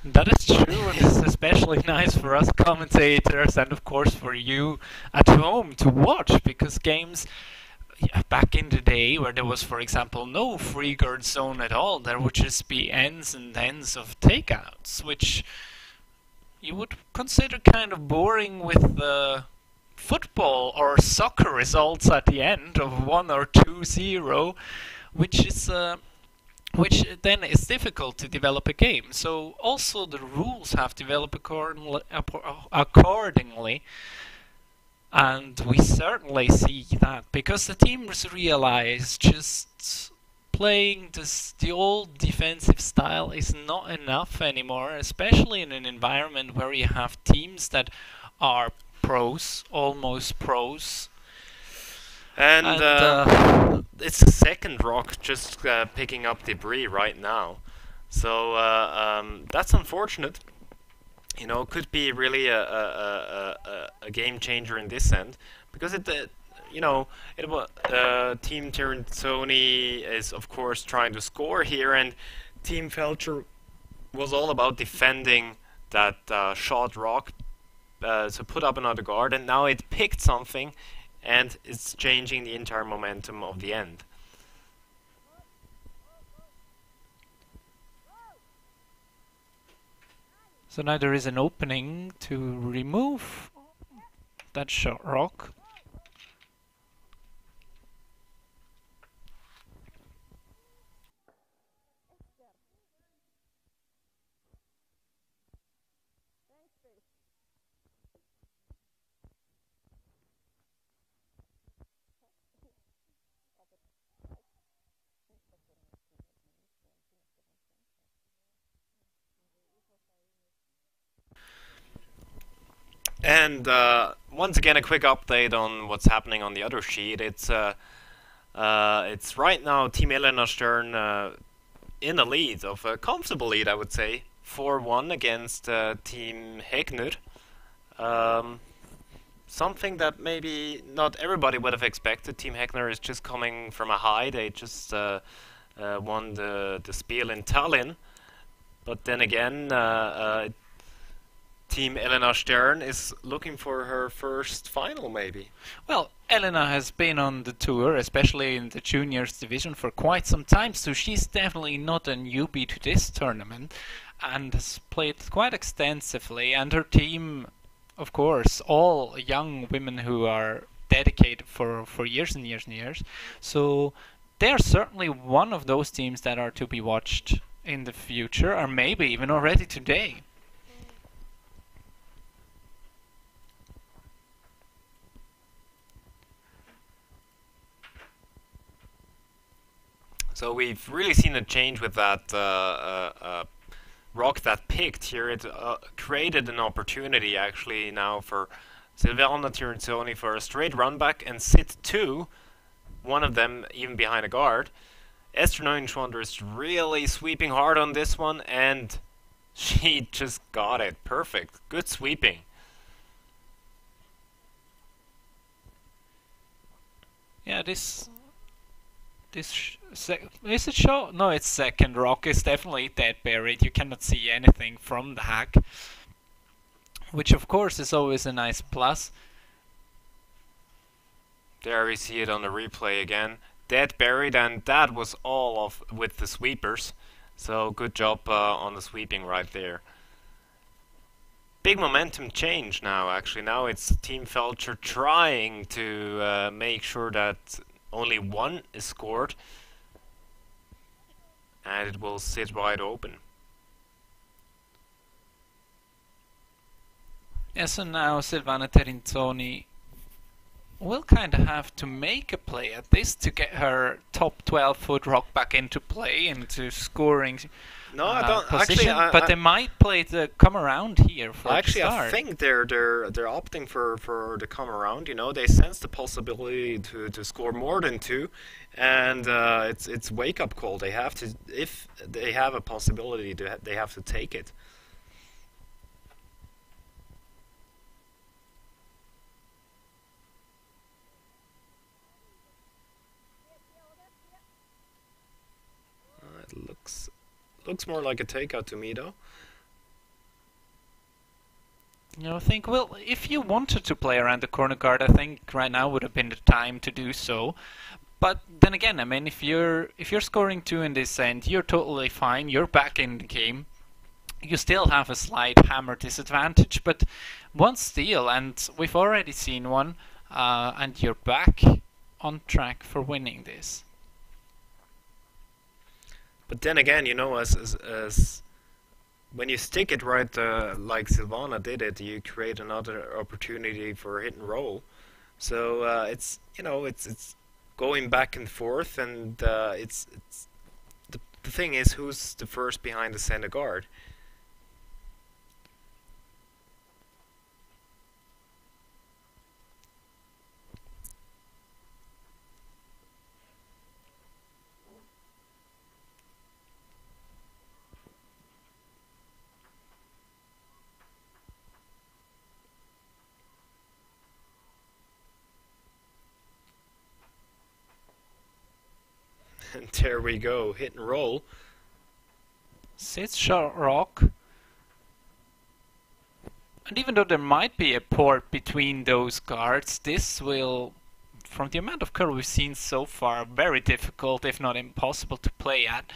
That is true, and it's especially nice for us commentators and of course for you at home to watch, because games back in the day where there was, for example, no free guard zone at all, there would just be ends and ends of takeouts, which you would consider kind of boring with the football or soccer results at the end of 1 or 2-0, which then is difficult to develop a game. So also the rules have developed accordingly, and we certainly see that because the teams realize just playing the old defensive style is not enough anymore, especially in an environment where you have teams that are pros, almost pros. And it's the second rock just picking up debris right now. So that's unfortunate. You know, could be really a game changer in this end, because Team Tirinzoni is of course trying to score here, and Team Feltscher was all about defending that short rock to put up another guard, and now it picked something, and it's changing the entire momentum of the end. So now there is an opening to remove that short rock. And once again, a quick update on what's happening on the other sheet. It's right now Team Elena Stern in a lead, of a comfortable lead, I would say, 4-1 against Team Hegner. Something that maybe not everybody would have expected. Team Hegner is just coming from a high. They just won the Spiel in Tallinn. But then again, Team Elena Stern is looking for her first final, maybe. Well, Elena has been on the tour, especially in the juniors division, for quite some time, so she's definitely not a newbie to this tournament, and has played quite extensively. And her team, of course, all young women who are dedicated for years and years and years. So they're certainly one of those teams that are to be watched in the future, or maybe even already today. So we've really seen a change with that rock that picked here. It created an opportunity actually now for Silvana Tirinzoni for a straight run back and sit two, one of them even behind a guard. Esther Neunschwander is really sweeping hard on this one, and she just got it. Perfect. Good sweeping. Yeah, is it show? No, it's second rock. It's definitely dead buried. You cannot see anything from the hack, which of course is always a nice plus. There we see it on the replay again. Dead buried, and that was all of with the sweepers. So good job on the sweeping right there. Big momentum change now. Actually, now it's Team Feltscher trying to make sure that only one is scored, and it will sit wide open. Yes, so now Silvana Tirinzoni will kind of have to make a play at this to get her top 12-foot rock back into play, into scoring. No, I don't. Position, actually, but they might play the come around here for actually, the start. I think they're opting for the come around. You know, they sense the possibility to score more than two, and it's wake up call. They have to, if they have a possibility to, they have to take it. looks more like a takeout to me, though. You know, I think, well, if you wanted to play around the corner guard, I think right now would have been the time to do so. But then again, I mean, if you're scoring 2 in this end, you're totally fine. You're back in the game. You still have a slight hammer disadvantage, but one steal, and we've already seen one, and you're back on track for winning this. But then again, you know, as when you stick it right, like Silvana did it, you create another opportunity for hit and roll. So it's, you know, it's going back and forth, and it's the thing is, who's the first behind the center guard? And there we go, hit and roll. Sits short rock. And even though there might be a port between those guards, this will, from the amount of curl we've seen so far, very difficult, if not impossible, to play at.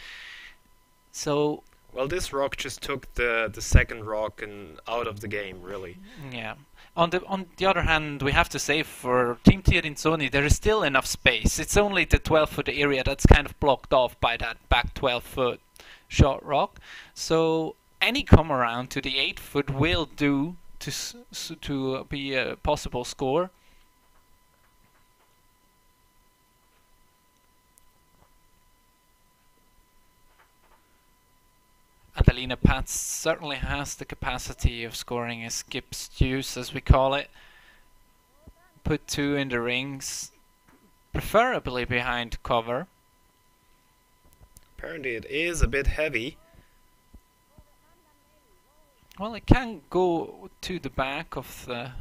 So, well, this rock just took the second rock and out of the game, really. Yeah. On the other hand, we have to say for Team Tirinzoni, there is still enough space. It's only the 12-foot area that's kind of blocked off by that back 12-foot short rock. So any come around to the 8-foot will do to be a possible score. And Elena Pats certainly has the capacity of scoring a skip's deuce, as we call it. Put 2 in the rings, preferably behind cover. Apparently it is a bit heavy. Well, it can go to the back of the...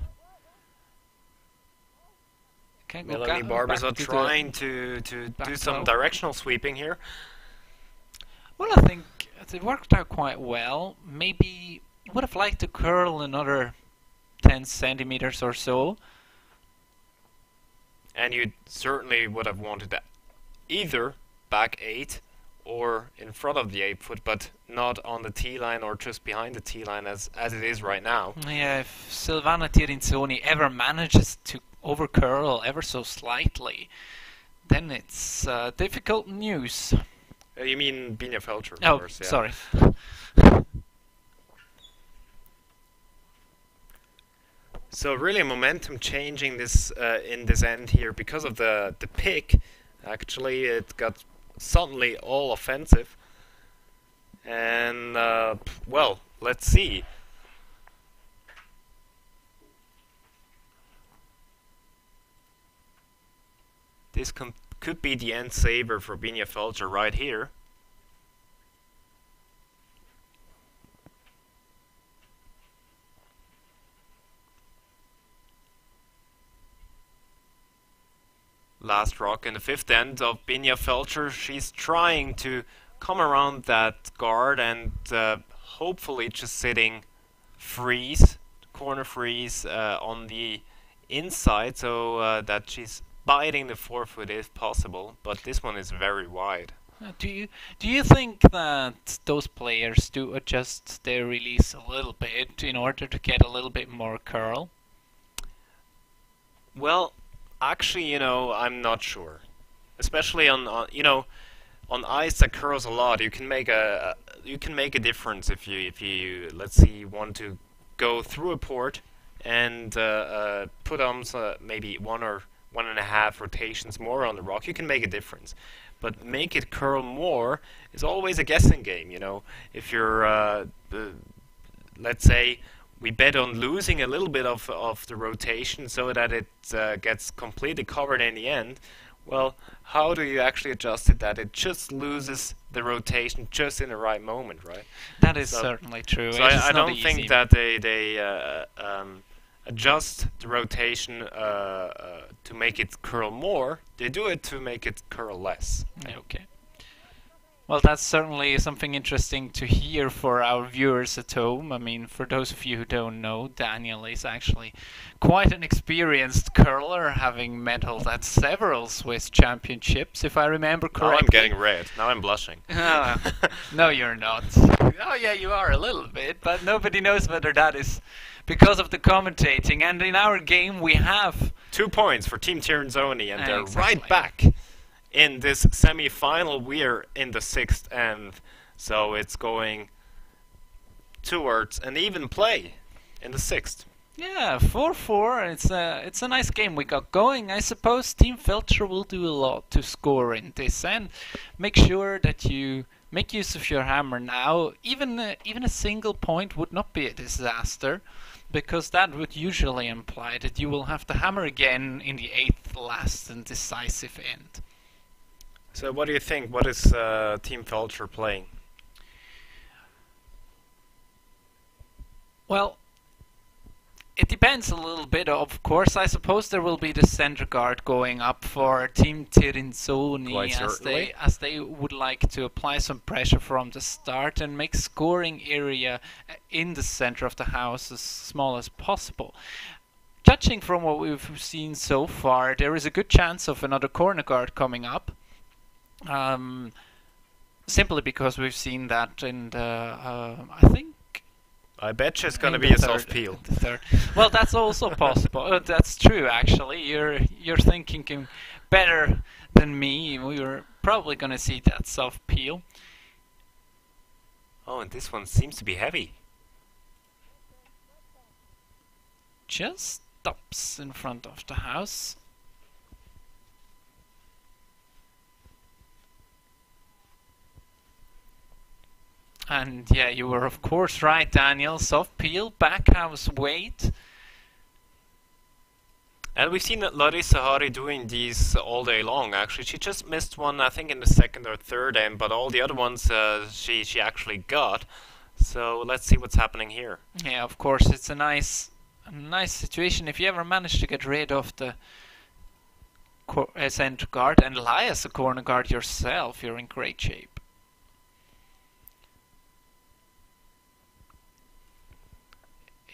Melanie Barbers are trying to do some directional sweeping here. Well, I think it worked out quite well. Maybe would have liked to curl another 10 centimeters or so. And you certainly would have wanted that either back 8 or in front of the 8-foot, but not on the T-line or just behind the T-line as it is right now. Yeah, if Silvana Tirinzoni ever manages to overcurl ever so slightly, then it's difficult news. You mean Binia Feltscher, of course, yeah. Sorry. So really momentum changing this in this end here because of the pick. Actually, it got suddenly all offensive. And, well, let's see. This could be the end saver for Binia Feltscher right here. Last rock in the 5th end of Binia Feltscher. She's trying to come around that guard and hopefully just sitting freeze, corner freeze on the inside, so that she's biting the 4-foot if possible, but this one is very wide. Do you think that those players do adjust their release a little bit in order to get a little bit more curl? Well, actually, you know, I'm not sure. Especially on you know, on ice that curls a lot, you can make a difference if you let's say you want to go through a port and put on maybe 1 or 1.5 rotations more on the rock. You can make a difference, but make it curl more is always a guessing game. You know, if you're let's say we bet on losing a little bit of the rotation so that it gets completely covered in the end. Well, how do you actually adjust it that it just loses the rotation just in the right moment, right? That is certainly true. So I don't think that they adjust the rotation to make it curl more. They do it to make it curl less. Okay. Well, that's certainly something interesting to hear for our viewers at home. I mean, for those of you who don't know, Daniel is actually quite an experienced curler, having medaled at several Swiss championships, if I remember correctly. Now I'm getting red. Now I'm blushing. No, you're not. Oh, yeah, you are a little bit, but nobody knows whether that is because of the commentating. And in our game, we have 2 points for Team Tirinzoni, and they're Exactly. right back in this semi-final. We're in the 6th end, so it's going towards an even play in the 6th. Yeah, 4-4. It's a nice game we got going. I suppose Team Feltscher will do a lot to score in this, and make sure that you make use of your hammer now. Even a single point would not be a disaster, because that would usually imply that you will have to hammer again in the 8th, last and decisive end. So what do you think? What is Team Feltscher playing? Well, it depends a little bit, of course. I suppose there will be the center guard going up for Team Tirinzoni, Quite certainly. as they would like to apply some pressure from the start and make scoring area in the center of the house as small as possible. Judging from what we've seen so far, there is a good chance of another corner guard coming up. Simply because we've seen that in the, I think, I bet you it's going to in be the a soft third- peel. the third. Well, that's also possible. That's true, actually. You're thinking better than me. We were probably going to see that soft peel. Oh, and this one seems to be heavy. Just stops in front of the house. And yeah, you were of course right, Daniel. Soft peel, back house weight. And we've seen that Larissa Hari doing these all day long, actually. She just missed one, I think, in the 2nd or 3rd end, but all the other ones she actually got. So let's see what's happening here. Yeah, of course, it's a nice situation. If you ever manage to get rid of the center guard and lie as a corner guard yourself, you're in great shape.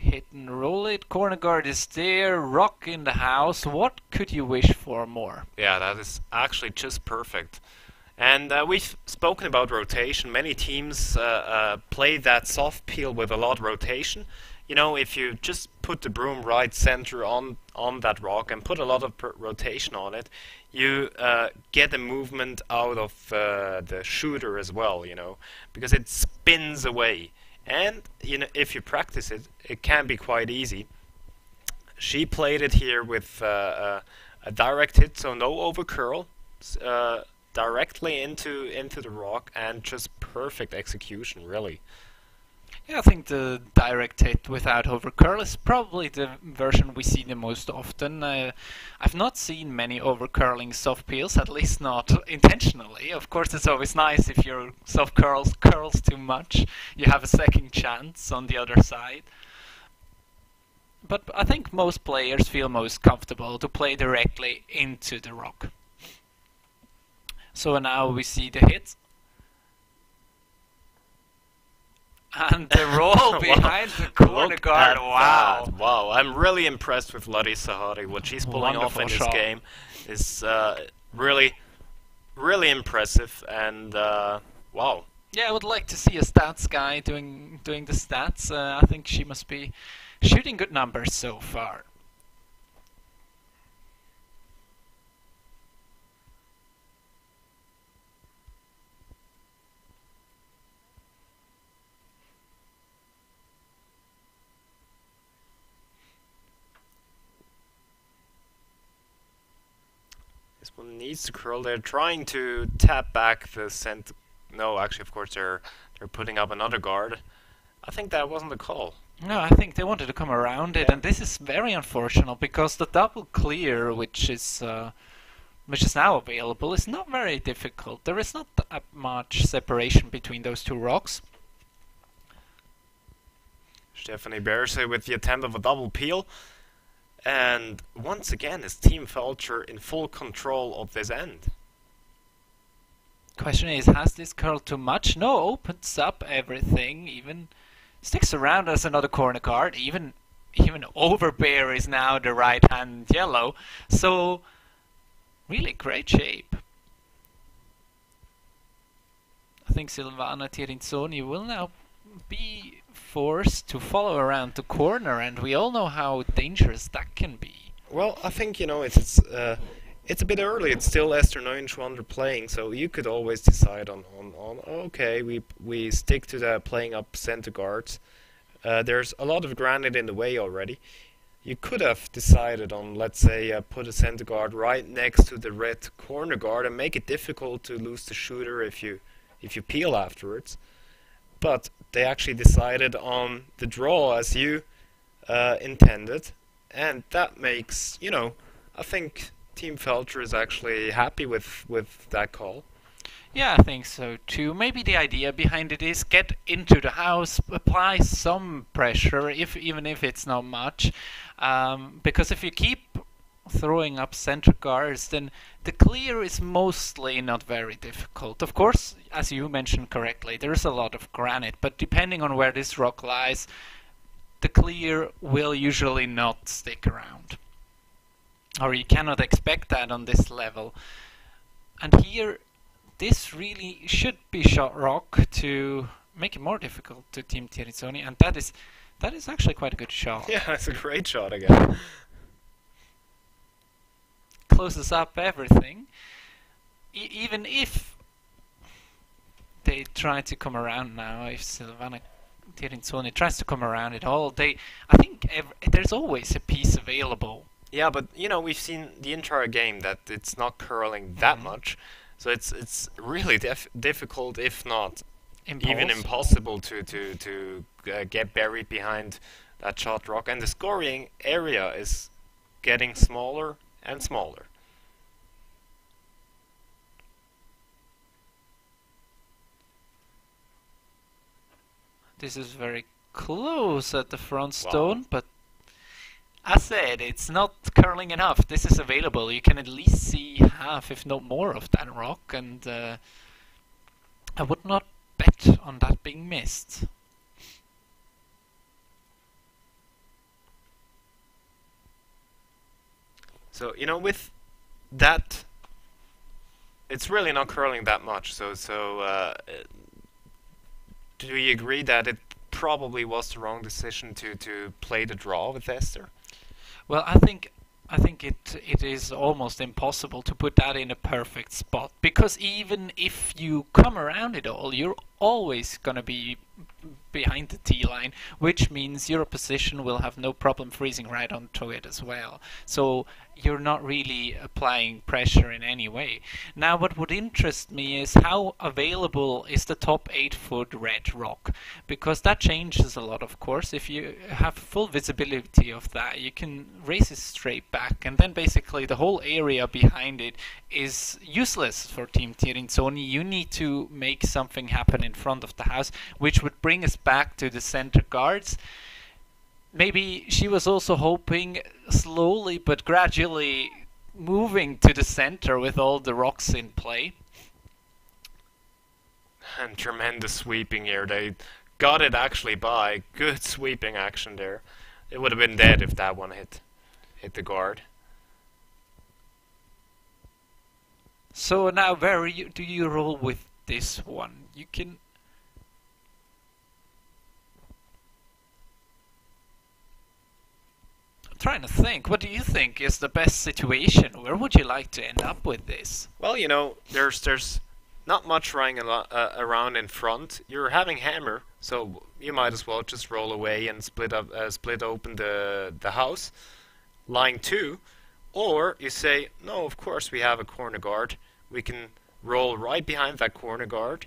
Hit and roll it. Corner guard is there. Rock in the house. What could you wish for more? Yeah, that is actually just perfect. And we've spoken about rotation. Many teams play that soft peel with a lot of rotation. You know, if you just put the broom right center on that rock and put a lot of rotation on it, you get a movement out of the shooter as well, you know, because it spins away. And you know, if you practice it, it can be quite easy. She played it here with a direct hit, so no over curl, directly into the rock, and just perfect execution, really. Yeah, I think the direct hit without over curl is probably the version we see the most often. I've not seen many over curling soft peels, at least not intentionally. Of course, it's always nice if your soft curls too much. You have a second chance on the other side. But I think most players feel most comfortable to play directly into the rock. So now we see the hit. And the roll behind the corner Look guard, at wow. that. Wow, I'm really impressed with Larissa Hari. What she's pulling off Wonderful in this shot. game is really, really impressive. And wow. Yeah, I would like to see a stats guy doing the stats. I think she must be shooting good numbers so far. This one needs to curl. They're trying to tap back the center. No, actually, of course, they're putting up another guard. I think that wasn't the call. No, I think they wanted to come around it, and this is very unfortunate because the double clear, which is now available, is not very difficult. There is not that much separation between those two rocks. Stefanie Berse with the attempt of a double peel. And once again, is Team Feltscher in full control of this end? Question is, has this curled too much? No, opens up everything, even sticks around as another corner guard, even Overbear is now the right hand yellow, so really great shape. I think Silvana Tirinzoni will now be forced to follow around the corner, and we all know how dangerous that can be. Well, I think, it's a bit early. It's still Esther 9 Schwander playing, so you could always decide on okay, we stick to the playing up center guards. There's a lot of granite in the way already. You could have decided on, let's say, put a center guard right next to the red corner guard and make it difficult to lose the shooter if you peel afterwards. But they actually decided on the draw as you intended, and that makes, I think Team Feltscher is actually happy with that call. Yeah, I think so too. Maybe the idea behind it is get into the house, apply some pressure, even if it's not much, because if you keep throwing up center guards, then the clear is mostly not very difficult. Of course, as you mentioned correctly, there's a lot of granite, but depending on where this rock lies, the clear will usually not stick around. Or you cannot expect that on this level. And here, this really should be shot rock to make it more difficult to Team Tirinzoni, and that is actually quite a good shot. Yeah, it's a great shot again. Closes up everything. Even if they try to come around now, if Silvana Tirinzoni tries to come around at all, I think there's always a piece available. Yeah, but we've seen the entire game that it's not curling that much, so it's really difficult, if not even impossible, to get buried behind that shot rock, and the scoring area is getting smaller and smaller. This is very close at the front stone, but as said, it's not curling enough. This is available. You can at least see half, if not more, of that rock, and I would not bet on that being missed. So, with that, it's really not curling that much. So do you agree that it probably was the wrong decision to play the draw with Esther? Well, I think it is almost impossible to put that in a perfect spot, because even if you come around it all, you're always going to be behind the T-line, which means your opposition will have no problem freezing right onto it as well. So you're not really applying pressure in any way. Now, what would interest me is how available is the top 8-foot red rock, because that changes a lot, of course. If you have full visibility of that, you can raise it straight back, and then basically the whole area behind it is useless for Team Tirinzoni. You need to make something happen in front of the house, which would bring us back to the center guards. Maybe she was also hoping slowly but gradually moving to the center with all the rocks in play. And tremendous sweeping here. They got it actually by good sweeping action there. It would have been dead if that one hit the guard. So now, where do you roll with this one? You can... I'm trying to think. What do you think is the best situation? Where would you like to end up with this? Well, there's not much running around in front. You're having hammer, so you might as well just roll away and split open the house. Line 2. Or you say, no, of course we have a corner guard. We can roll right behind that corner guard,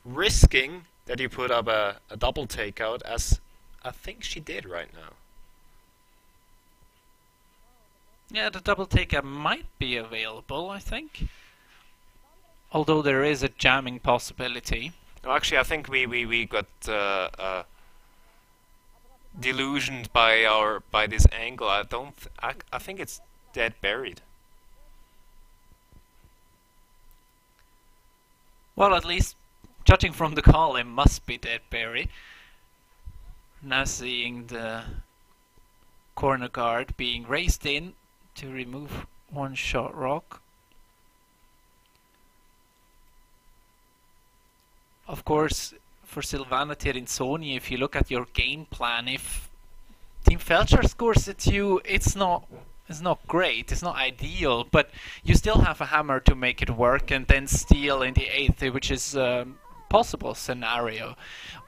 risking that you put up a double takeout, as I think she did right now. Yeah, the double takeout might be available, I think. Although there is a jamming possibility. No, actually, I think we got delusioned by this angle. I think it's dead buried. Well, at least, judging from the call, it must be dead Barry. Now seeing the corner guard being raised in to remove one shot rock. Of course, for Silvana Tirinzoni, if you look at your game plan, if Team Feltscher scores at you, it's not great, it's not ideal, but you still have a hammer to make it work and then steal in the 8th, which is a possible scenario.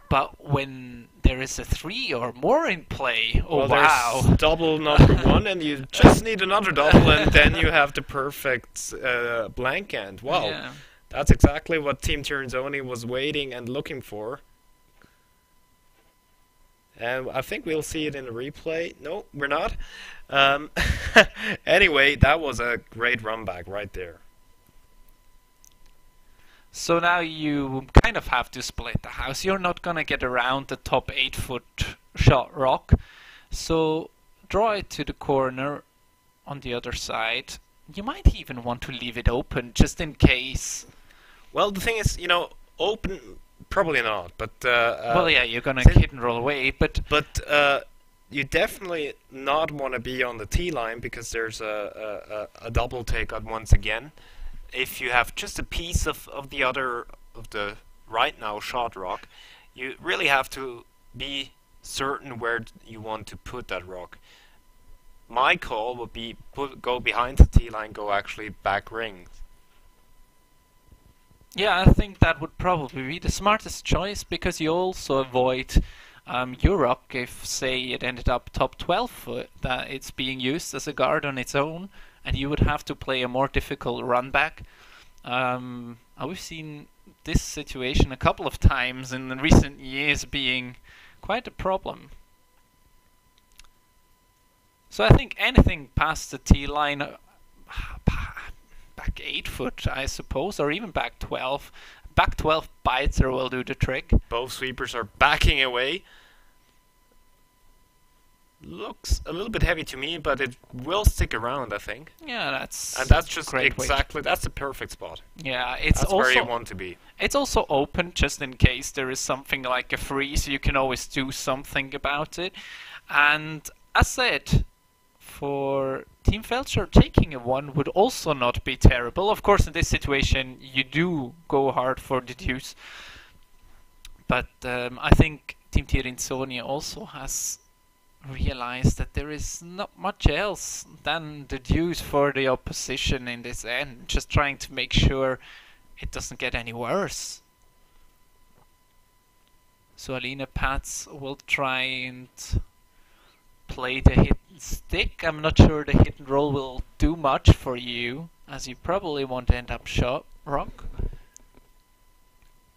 But when there is a 3 or more in play, oh wow! There's double number 1, and you just need another double, and then you have the perfect blank end. Wow, yeah. That's exactly what Team Tirinzoni was waiting and looking for. And I think we'll see it in the replay. No, we're not. Anyway, that was a great run back right there. So now you kind of have to split the house. You're not going to get around the top 8-foot shot rock. So draw it to the corner on the other side. You might even want to leave it open just in case. Well, the thing is, you know, open, probably not. But well, yeah, you're going to hit and roll away. But you definitely not want to be on the T line because there's a double takeout once again. If you have just a piece of the right now shot rock, you really have to be certain where you want to put that rock. My call would be go behind the T line, go actually back rings. Yeah, I think that would probably be the smartest choice because you also avoid your rock if, say, it ended up top 12 foot, that it's being used as a guard on its own, and you would have to play a more difficult run back. We've seen this situation a couple of times in the recent years being quite a problem. So I think anything past the T-line, back 8 foot I suppose, or even back 12. Back 12 biter will do the trick. Both sweepers are backing away. Looks a little bit heavy to me, but it will stick around, I think. Yeah, that's just exactly that's the perfect spot. Yeah, it's that's also where you want to be. It's also open just in case there is something like a freeze. You can always do something about it. And as said, for Team Feltscher, taking a 1 would also not be terrible. Of course, in this situation, you do go hard for the deuce. But I think Team Tirinzoni also has realized that there is not much else than the deuce for the opposition in this end. Just trying to make sure it doesn't get any worse. So Elena Pats will try and play the hit and stick. I'm not sure the hit and roll will do much for you, as you probably won't end up shot rock.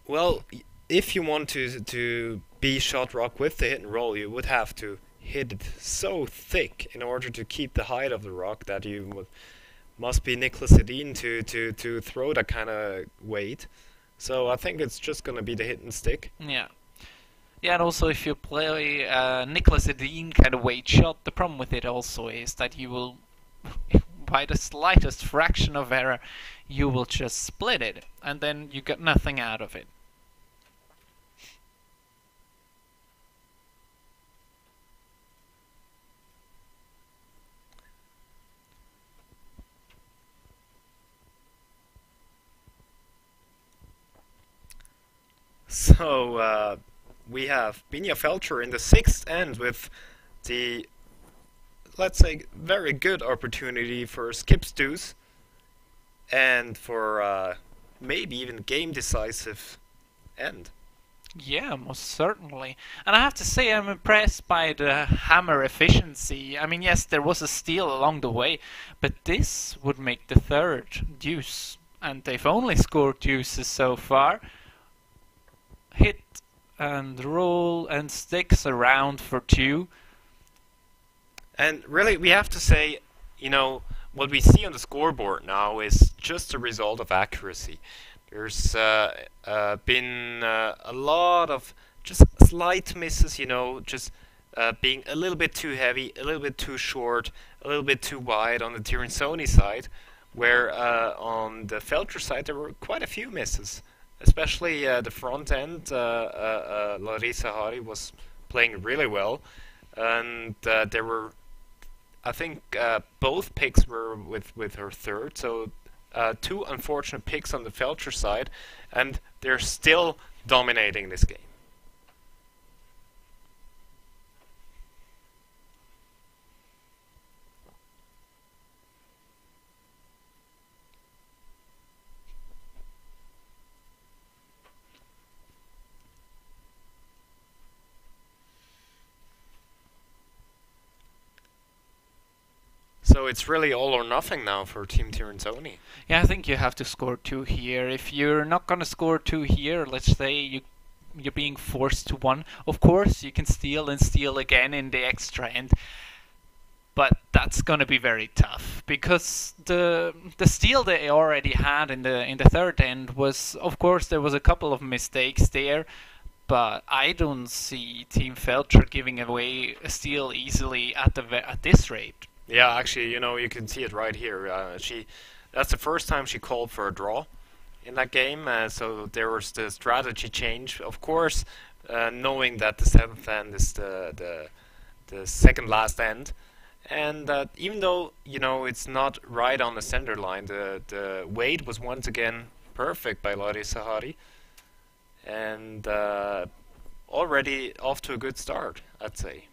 Well, if you want to be shot rock with the hit and roll, you would have to hit it so thick in order to keep the height of the rock that you must be Nicholas Edin to throw that kind of weight. So I think it's just going to be the hit and stick. Yeah. Yeah, and also if you play Nicholas Edin kind of weight shot, the problem with it also is that you will, by the slightest fraction of error, you will just split it, and then you get nothing out of it. So we have Binia Feltscher in the 6th end with the, let's say, very good opportunity for skips deuce and for maybe even game decisive end. Yeah, most certainly. And I have to say I'm impressed by the hammer efficiency. I mean, yes, there was a steal along the way, but this would make the 3rd deuce. And they've only scored deuces so far. Hit and roll and sticks around for 2. And really, we have to say, you know, what we see on the scoreboard now is just a result of accuracy. There's been a lot of just slight misses, you know, just being a little bit too heavy, a little bit too short, a little bit too wide on the Tirinzoni side, where on the Feltscher side there were quite a few misses. especially the front end. Larissa Hari was playing really well, and there were, I think, both picks were with her third, so two unfortunate picks on the Feltscher side, and they're still dominating this game. So it's really all or nothing now for Team Tirinzoni. Yeah, I think you have to score two here. If you're not gonna score two here, let's say you're being forced to one. Of course, you can steal and steal again in the extra end, but that's gonna be very tough because the steal they already had in the third end was, of course, there was a couple of mistakes there, but I don't see Team Feltscher giving away a steal easily at this rate. Yeah, actually, you can see it right here. That's the first time she called for a draw in that game, so there was the strategy change. Of course, knowing that the seventh end is the second last end, and even though it's not right on the center line, the weight was once again perfect by Larissa Hari, and already off to a good start, I'd say.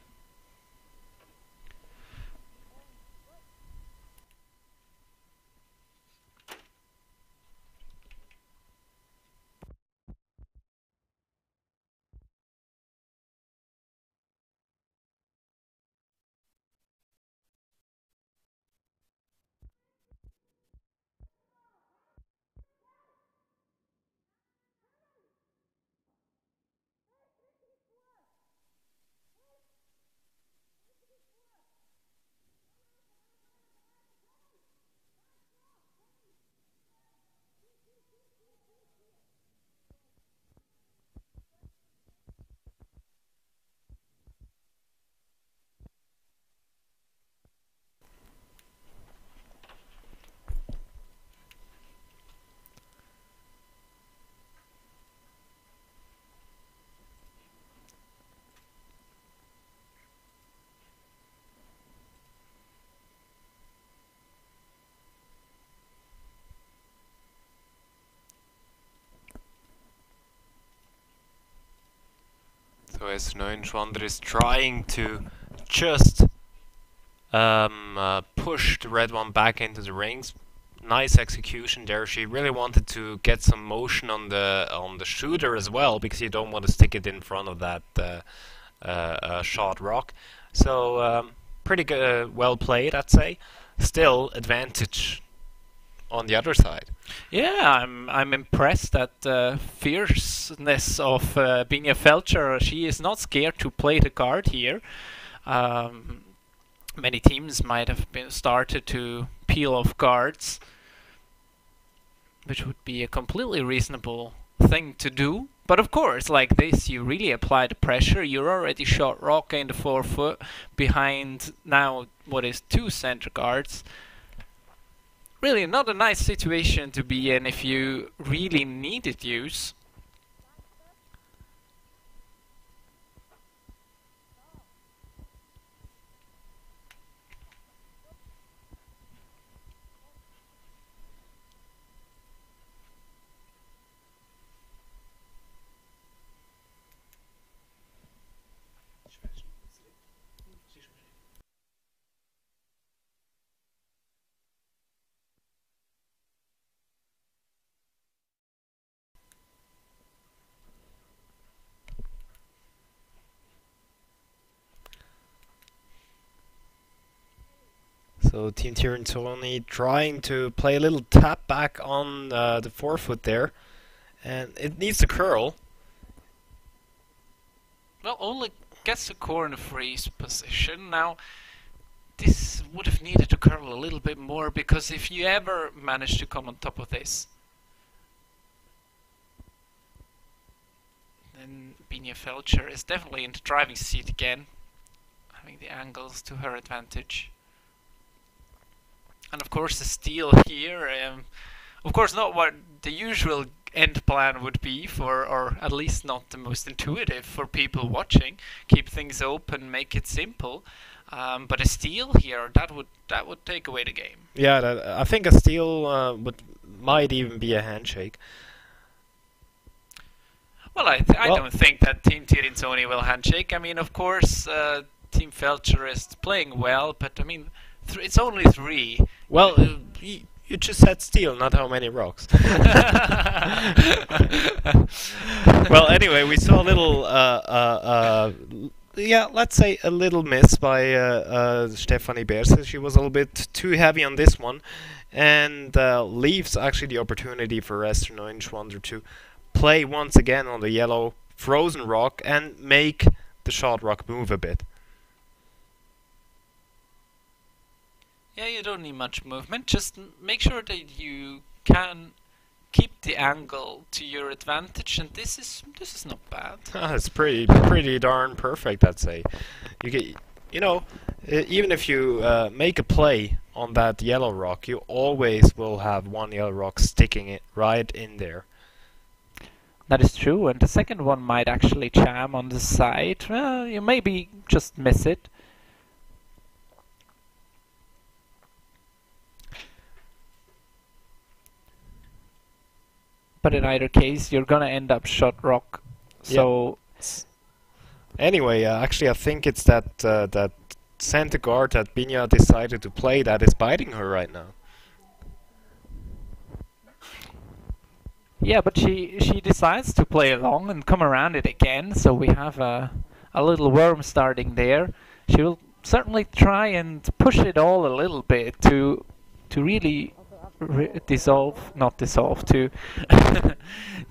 So S9 is trying to just push the red one back into the rings. Nice execution there. She really wanted to get some motion on the shooter as well, because you don't want to stick it in front of that shot rock. So pretty good, well played, I'd say. Still advantage on the other side. Yeah, I'm impressed at the fierceness of Binia Feltscher. She is not scared to play the card here. Many teams might have been started to peel off guards, which would be a completely reasonable thing to do. But of course, like this, you really apply the pressure. You're already shot rock in the 4-foot behind now what is two center guards. Really not a nice situation to be in if you really needed use. So Team Tirinzoni trying to play a little tap back on the 4-foot there, and it needs to curl. Well, only gets the corner freeze position. Now, this would have needed to curl a little bit more, because if you ever manage to come on top of this, then Binia Feltscher is definitely in the driving seat again, having the angles to her advantage. And of course the steal here, of course not what the usual end plan would be for, or at least not the most intuitive for people watching. Keep things open, make it simple. But a steal here, that would take away the game. Yeah, I think a steal might even be a handshake. Well, I don't think that Team Tirinzoni will handshake. I mean, of course, Team Feltscher is playing well, but I mean, it's only 3. Well, you just said steal, not how many rocks. Well, anyway, we saw a little, yeah, let's say a little miss by Stefanie Berse. She was a little bit too heavy on this one, and leaves actually the opportunity for Esther Neunschwander to play once again on the yellow frozen rock and make the shot rock move a bit. Yeah, you don't need much movement. Just make sure that you can keep the angle to your advantage, and this is not bad. It's pretty darn perfect, I'd say. You get, even if you make a play on that yellow rock, you always will have one yellow rock sticking it right in there. That is true, and the second one might actually jam on the side. Well, you maybe just miss it. But in either case, you're gonna end up shot rock. So anyway, actually, I think it's that center guard that Binia decided to play that is biting her right now. Yeah, but she decides to play along and come around it again. So we have a little worm starting there. She will certainly try and push it all a little bit to really not dissolve, to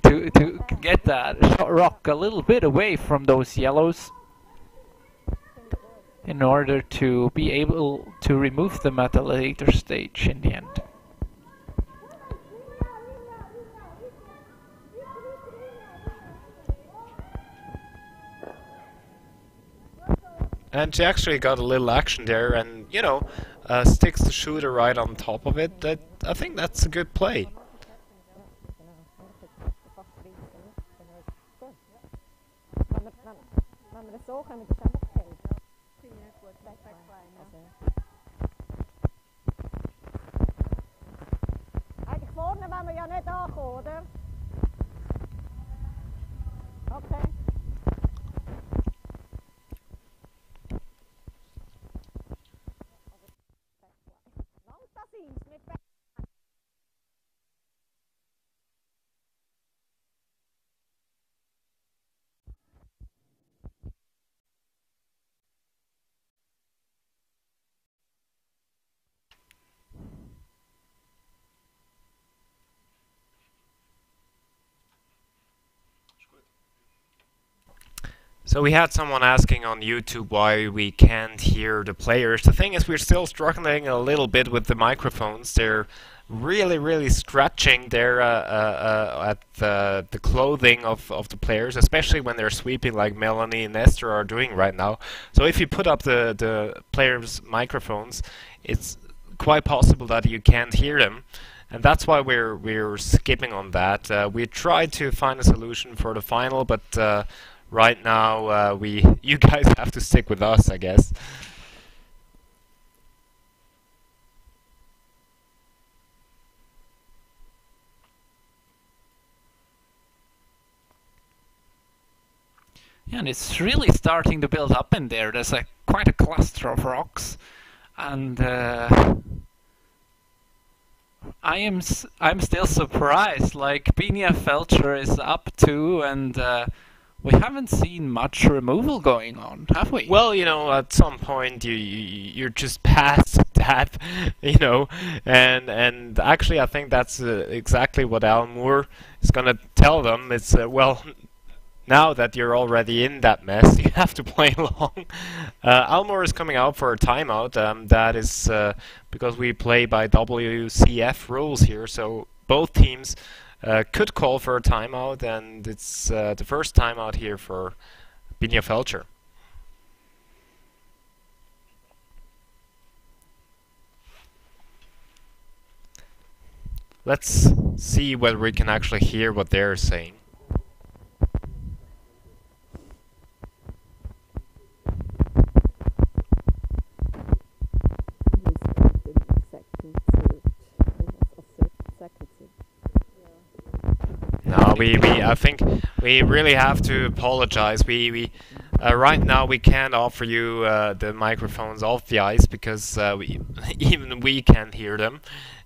to get that shot rock a little bit away from those yellows in order to be able to remove them at a later stage in the end. And she actually got a little action there, and sticks the shooter right on top of it. I think that's a good play. Eigentlich vorne wollen wir ja nicht ankommen, oder? Okay. So we had someone asking on YouTube why we can't hear the players. The thing is, we're still struggling a little bit with the microphones. They're really scratching there at the clothing of the players, especially when they're sweeping like Melanie and Esther are doing right now. So if you put up the players' microphones, it's quite possible that you can't hear them. And that's why we're skipping on that. We tried to find a solution for the final, but right now, you guys have to stick with us, I guess. Yeah, and it's really starting to build up in there. There's quite a cluster of rocks, and I'm still surprised. Like Binia Feltscher is up 2, and we haven't seen much removal going on, have we? Well, at some point you're just past that, and actually I think that's exactly what Al Moore is gonna tell them. It's well, now that you're already in that mess, you have to play along. Al Moore is coming out for a timeout. That is because we play by WCF rules here, so both teams could call for a timeout, and it's the first timeout here for Binia Feltscher. let's see whether we can actually hear what they're saying. No, I think we really have to apologize. Right now we can't offer you the microphones off the ice because even we can't hear them,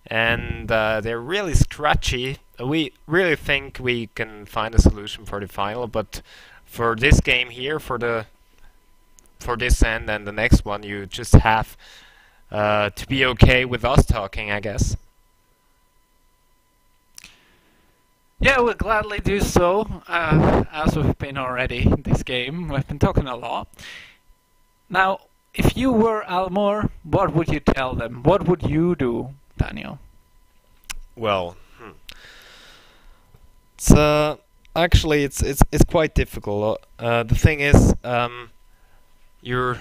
and they're really scratchy. We really think we can find a solution for the final, but for this game here, for this end and the next one, you just have to be okay with us talking, I guess. Yeah, we'll gladly do so, as we've been already in this game. We've been talking a lot. Now, if you were Almor, what would you tell them? What would you do, Daniel? Well, it's actually it's quite difficult. The thing is, you're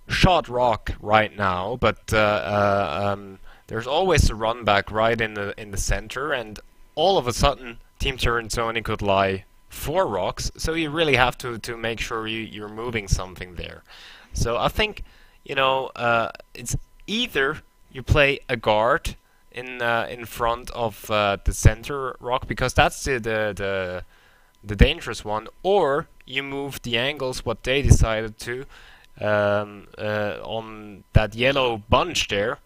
shot rock right now, but there's always a run back right in the center, and all of a sudden Team Tirinzoni could lie 4 rocks, so you really have to make sure you're moving something there. So I think, you know, it's either you play a guard in front of the center rock, because that's the dangerous one, or you move the angles what they decided to on that yellow bunch there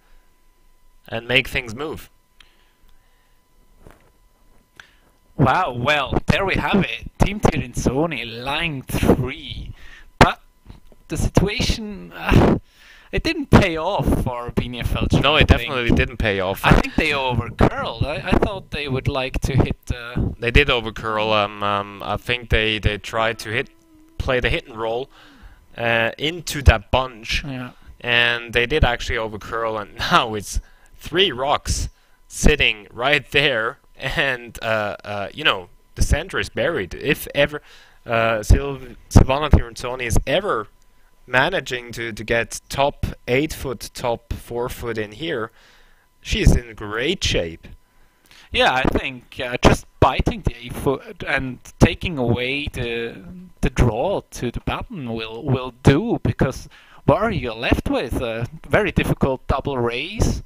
and make things move. Wow, well, there we have it. Team Tirinzoni, line 3. But the situation, it didn't pay off for Binia Feltscher. No, it definitely didn't pay off. I think they overcurled. I thought they would like to hit... They did overcurl. I think they tried to play the hit and roll into that bunch. Yeah. And they did actually overcurl, and now it's 3 rocks sitting right there. And you know, the center is buried. If ever Silvana Tirinzoni is ever managing to get top 8 foot, top 4 foot in here, she's in great shape. Yeah, I think just biting the 8 foot and taking away the draw to the button will do, because what are you left with? A very difficult double raise.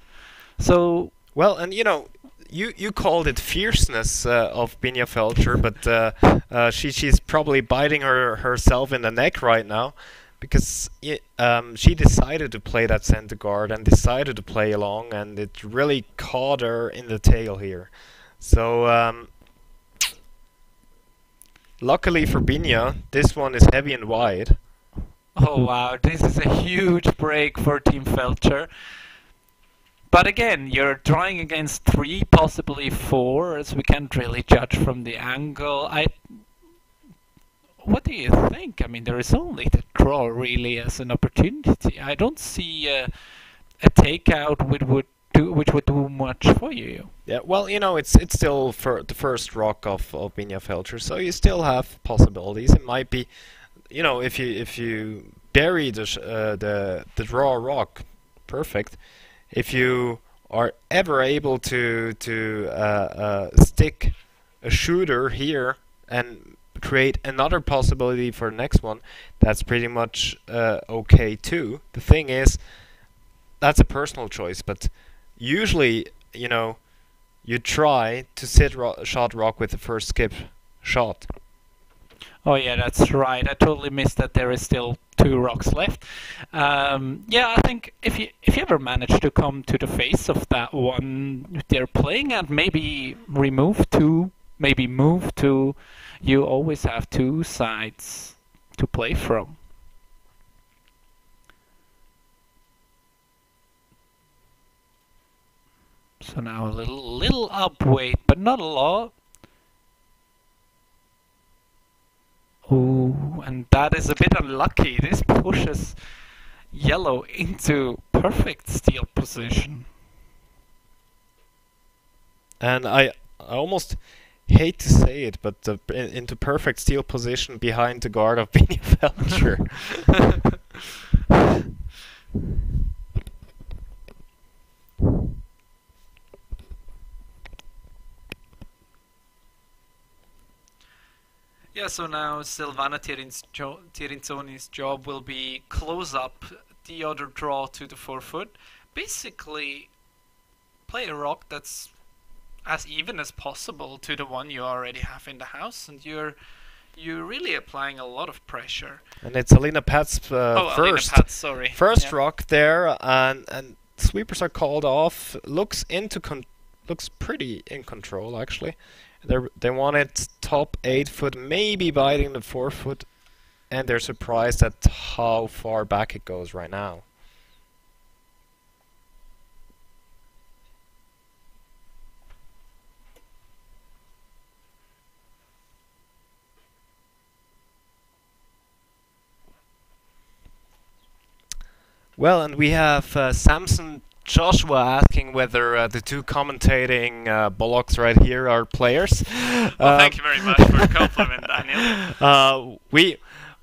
So well, and you know, you called it fierceness of Binia Feltscher, but she's probably biting herself in the neck right now, because she decided to play that center guard and decided to play along, and it really caught her in the tail here. So luckily for Binia, this one is heavy and wide. Oh wow, this is a huge break for Team Feltscher. But again, you're drawing against 3, possibly 4, as we can't really judge from the angle. What do you think? I mean, there is only the draw really as an opportunity. I don't see a takeout which would do much for you. Yeah, well, you know, it's still for the first rock of Binia Feltscher, so you still have possibilities. It might be, you know, if you bury the draw rock, perfect. If you are ever able to stick a shooter here and create another possibility for the next one, that's pretty much okay too. The thing is, that's a personal choice, but usually, you know, you try to sit shot rock with the first skip shot. Oh yeah, that's right. I totally missed that there is still 2 rocks left. Yeah, I think if you ever manage to come to the face of that one they're playing at, maybe remove 2, maybe move 2, you always have 2 sides to play from. So now a little upweight, but not a lot. Oh, and that is a bit unlucky. This pushes yellow into perfect steal position. And I almost hate to say it, but into perfect steal position behind the guard of Binia Feltscher. Yeah, so now Silvana Tirinzoni's job will be close up the other draw to the 4-foot. Basically, play a rock that's as even as possible to the one you already have in the house, and you're really applying a lot of pressure. And it's Alina Pat's first rock there, and sweepers are called off. Looks pretty in control actually. They want it top 8-foot, maybe biting the 4-foot, and they're surprised at how far back it goes right now. Well, and we have Samson Joshua asking whether the two commentating bullocks right here are players. Well, thank you very much for the compliment, Daniel.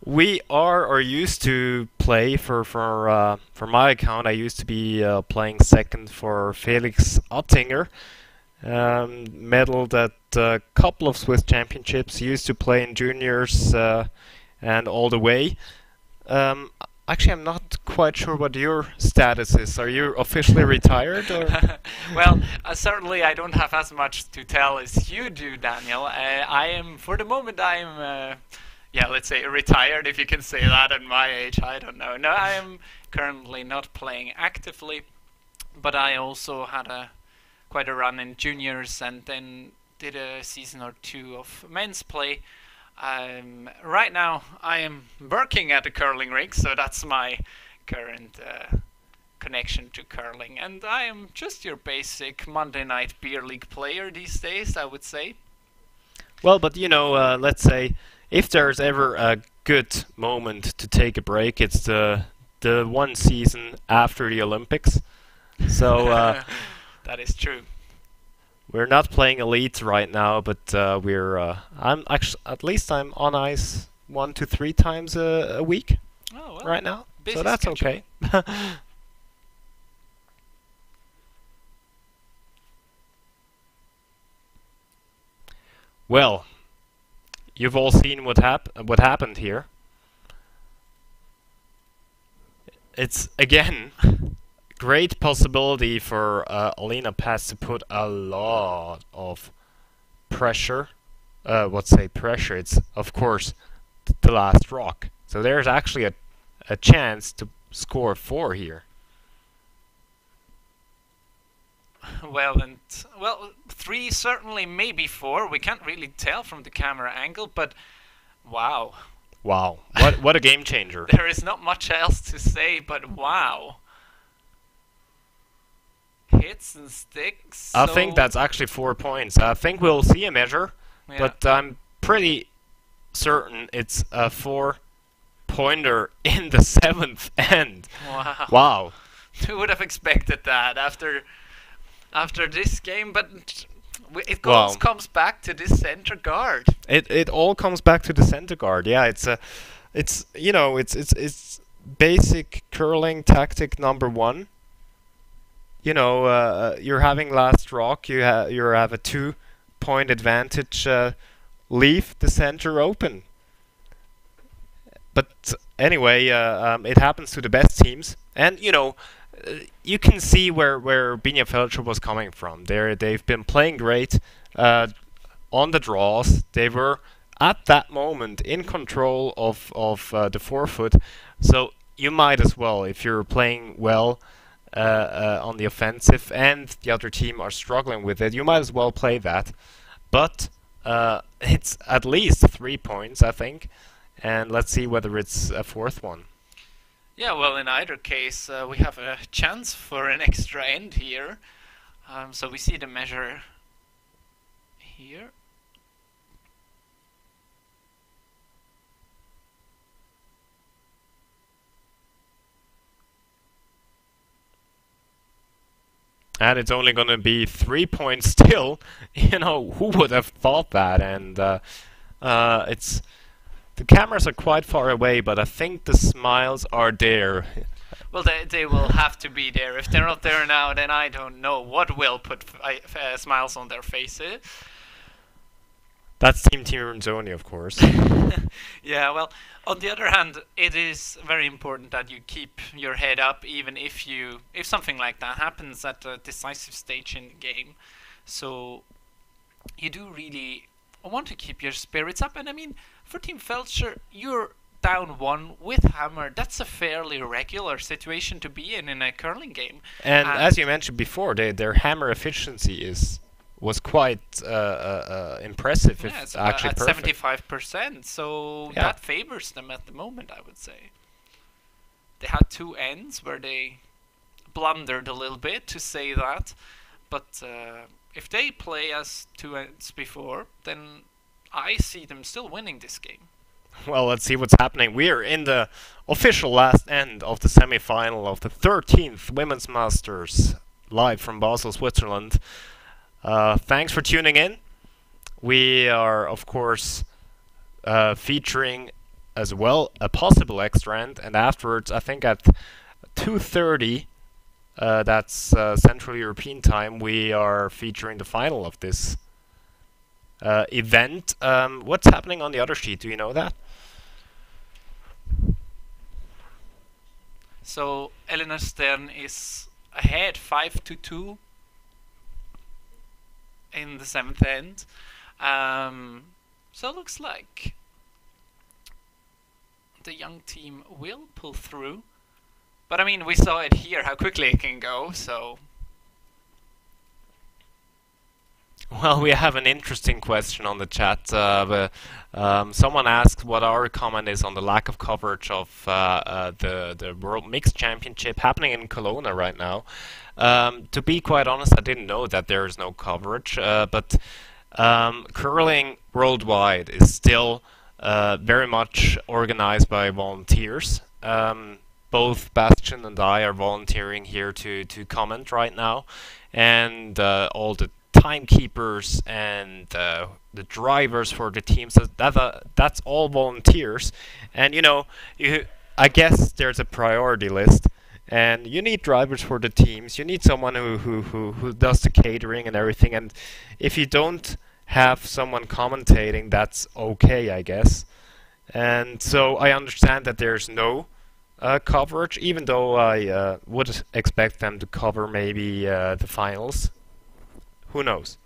We are or used to play for my account. I used to be playing second for Felix Ottinger. Medaled at a couple of Swiss championships. Used to play in juniors and all the way. Actually, I'm not quite sure what your status is. Are you officially retired? Or? Well, certainly I don't have as much to tell as you do, Daniel. I am, for the moment, yeah, let's say retired, if you can say that at my age. I don't know. No, I am currently not playing actively, but I also had quite a run in juniors and then did a season or two of men's play. Right now I am working at a curling rink, so that's my current connection to curling, and I am just your basic Monday night beer league player these days, I would say. Well, but you know, let's say if there's ever a good moment to take a break, it's the one season after the Olympics. So that is true. We're not playing elite right now, but I'm actually, at least I'm on ice 1 to 3 times a week right now, so that's okay. Well, you've all seen what happened here. It's again. Great possibility for Alina Pass to put a lot of pressure. Pressure? It's, of course, the last rock. So there's actually a chance to score 4 here. Well, 3 certainly, maybe 4. We can't really tell from the camera angle, but wow. Wow. What a game changer. There is not much else to say, but wow. Hits and sticks. I think that's actually 4 points. I think we'll see a measure, but I'm pretty certain it's a 4-pointer in the 7th end. Wow. Who would have expected that after this game? But it comes back to this center guard. It all comes back to the center guard. Yeah, it's basic curling tactic number 1. You know, you're having last rock. You have a 2-point advantage. Leave the center open. But anyway, it happens to the best teams, and you know, you can see where Binia Feltscher was coming from. They've been playing great on the draws. They were at that moment in control of the 4-foot. So you might as well, if you're playing well. On the offensive and the other team are struggling with it, you might as well play that. But it's at least 3 points, I think, and let's see whether it's a 4th one. Yeah, well, in either case, we have a chance for an extra end here. So we see the measure here. And it's only going to be 3 points still. You know, who would have thought that? And it's the cameras are quite far away, but I think the smiles are there. Well, they will have to be there. If they're not there now, then I don't know what will put smiles on their faces. That's Team Tirinzoni, of course. Yeah, well, on the other hand, it is very important that you keep your head up, even if something like that happens at a decisive stage in the game. So you do really want to keep your spirits up. And I mean, for Team Feltscher, you're down 1 with hammer. That's a fairly regular situation to be in a curling game. And as you mentioned before, their hammer efficiency was quite impressive. Yeah, it's it's actually at perfect. 75%, so Yeah. that favors them at the moment, I would say. They had 2 ends where they blundered a little bit, to say that, but if they play as 2 ends before, then I see them still winning this game. Well, let's see what's happening. We're in the official last end of the semi-final of the 13th Women's Masters, live from Basel, Switzerland. Thanks for tuning in. We are, of course, featuring as well a possible extra end, and afterwards, I think at 2:30, that's Central European time, we are featuring the final of this event. What's happening on the other sheet? Do you know that? So Elena Stern is ahead 5-2 in the 7th end. So it looks like the young team will pull through. But I mean, we saw it here, how quickly it can go, so... Well, we have an interesting question on the chat. Someone asked what our comment is on the lack of coverage of the World Mixed Championship happening in Kelowna right now. To be quite honest, I didn't know that there is no coverage, but curling worldwide is still very much organized by volunteers. Both Bastian and I are volunteering here to comment right now, and all the timekeepers and the drivers for the teams, that's all volunteers. And I guess there's a priority list, and you need drivers for the teams. You need someone who does the catering and everything. And if you don't have someone commentating, that's okay, I guess. And so I understand that there's no coverage, even though I would expect them to cover maybe the finals. Who knows?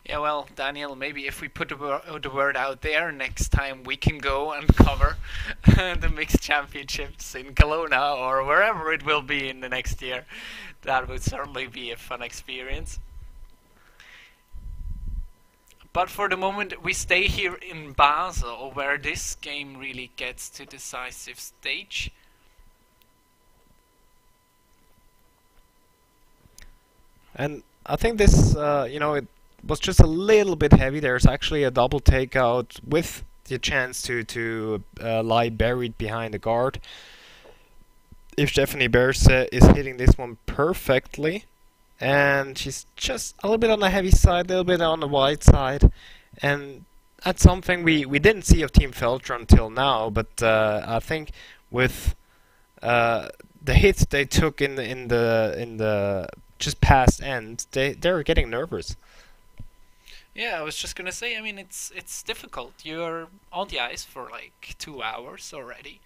Yeah, well, Daniel, maybe if we put the word out there, next time we can go and cover the mixed championships in Kelowna or wherever it will be in the next year. That would certainly be a fun experience. But for the moment, we stay here in Basel, where this game really gets to decisive stage. And I think this, it was just a little bit heavy. There's actually a double takeout with the chance to lie buried behind the guard. If Stefanie Berse is hitting this one perfectly, and she's just a little bit on the heavy side, a little bit on the wide side, and that's something we didn't see of Team Feltscher until now. But I think with the hits they took in the just past end, they were getting nervous. Yeah, I was just gonna say, I mean, it's difficult. You're on the ice for like 2 hours already.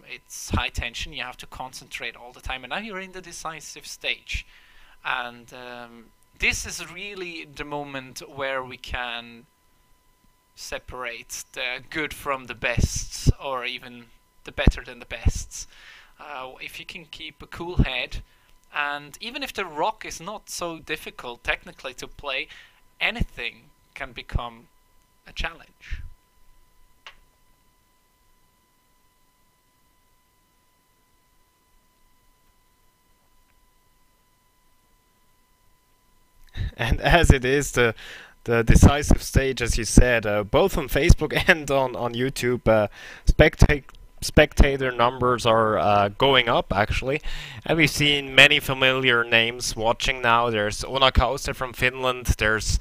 It's high tension. You have to concentrate all the time, and now you're in the decisive stage. And this is really the moment where we can separate the good from the best, or even the better than the bests. If you can keep a cool head, and even if the rock is not so difficult technically to play, anything can become a challenge. And as it is the decisive stage, as you said, both on Facebook and on YouTube, spectator numbers are going up, actually. And we've seen many familiar names watching now. There's Ona Keiser from Finland. There's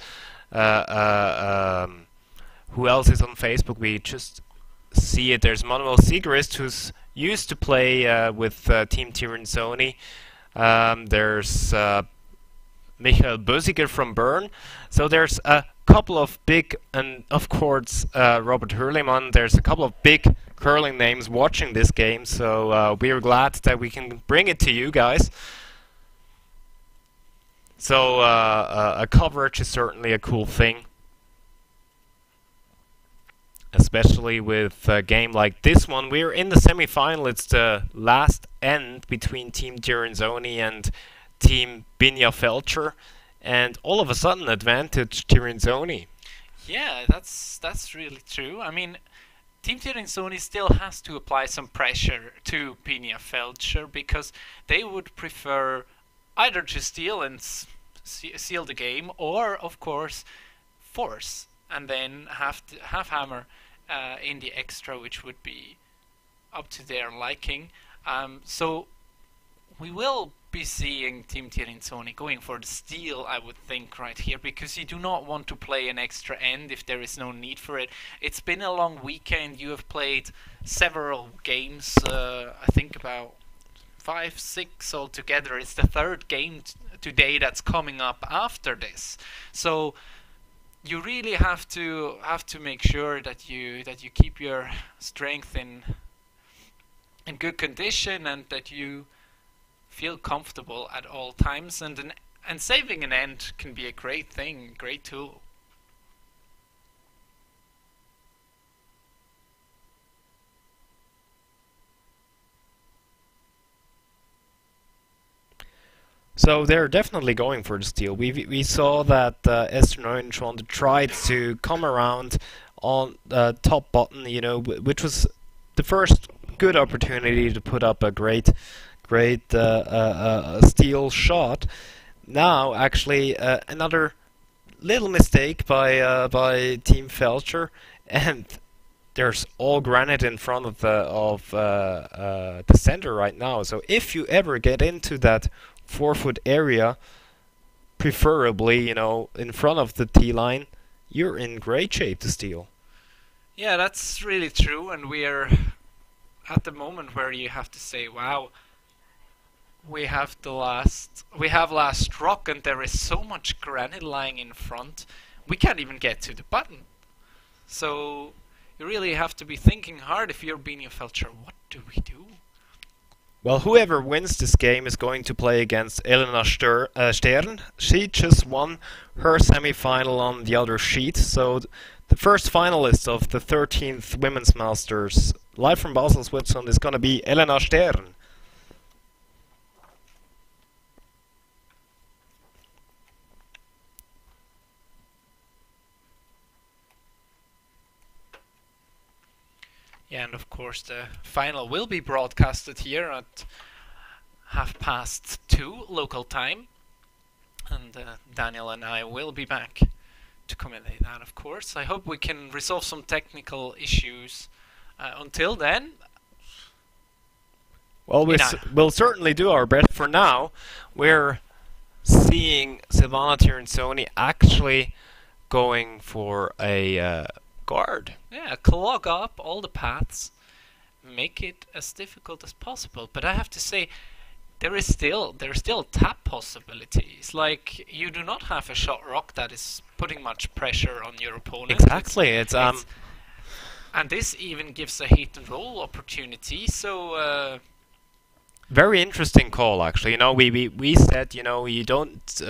who else is on Facebook? We just see it. There's Manuel Siegrist, who's used to play with Team Tirinzoni. There's Michael Bösiger from Bern. So there's a couple of big, and of course Robert Hürlimann. There's a couple of big curling names watching this game. So we are glad that we can bring it to you guys. So a coverage is certainly a cool thing, especially with a game like this one. We're in the semi-final. It's the last end between Team Tirinzoni and Team Binia Feltscher, and all of a sudden advantage Tirinzoni. Yeah, that's really true. I mean, Team Tirinzoni still has to apply some pressure to Binia Feltscher because they would prefer either to steal and seal the game, or of course force and then have hammer in the extra, which would be up to their liking. So we will be seeing Team Tirinzoni going for the steal, I would think, right here, because you do not want to play an extra end if there is no need for it. It's been a long weekend. You have played several games, I think about 5, 6 altogether. It's the third game today that's coming up after this. So you really have to make sure that you keep your strength in good condition and that you feel comfortable at all times, and saving an end can be a great thing, great tool. So they're definitely going for the steal. We saw that Esther Neuenschwand tried to come around on the top button, you know, which was the first good opportunity to put up a great steal shot. Now, actually, another little mistake by Team Feltscher, and there's all granite in front of the center right now. So if you ever get into that 4-foot area, preferably, you know, in front of the tee line, you're in great shape to steal. Yeah, that's really true, and we are at the moment where you have to say, wow, we have last rock, and there is so much granite lying in front, we can't even get to the button. So you really have to be thinking hard if you're Binia Feltscher. What do we do? Well, whoever wins this game is going to play against Elena Stern. She just won her semi-final on the other sheet. So the first finalist of the 13th Women's Masters, live from Basel, Switzerland, is going to be Elena Stern. Yeah, and of course the final will be broadcasted here at 2:30 local time, and Daniel and I will be back to commentate that, of course. I hope we can resolve some technical issues. Until then, well, we'll certainly do our best. For now, we're seeing Silvana Tirinzoni actually going for a guard. Yeah, clog up all the paths, make it as difficult as possible. But I have to say, there are still tap possibilities. Like, you do not have a shot rock that is putting much pressure on your opponent. Exactly. And this even gives a hit and roll opportunity. So very interesting call, actually. You know, we said, you know, you don't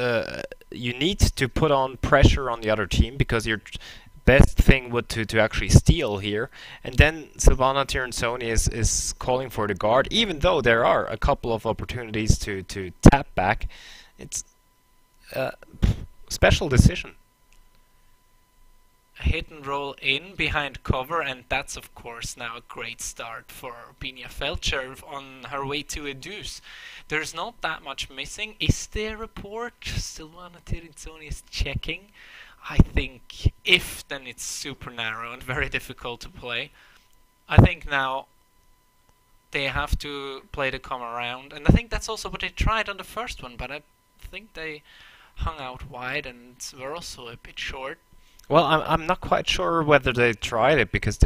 you need to put on pressure on the other team because your best thing would to actually steal here, and then Silvana Tirinzoni is calling for the guard, even though there are a couple of opportunities to tap back. It's a special decision. A hit and roll in behind cover, and that's of course now a great start for Binia Feltscher on her way to a deuce. There's not that much missing. Is there a port? Silvana Tirinzoni is checking. I think if, then it's super narrow and very difficult to play. I think now they have to play the come around, and I think that's also what they tried on the first one, but I think they hung out wide and were also a bit short. Well, I'm not quite sure whether they tried it because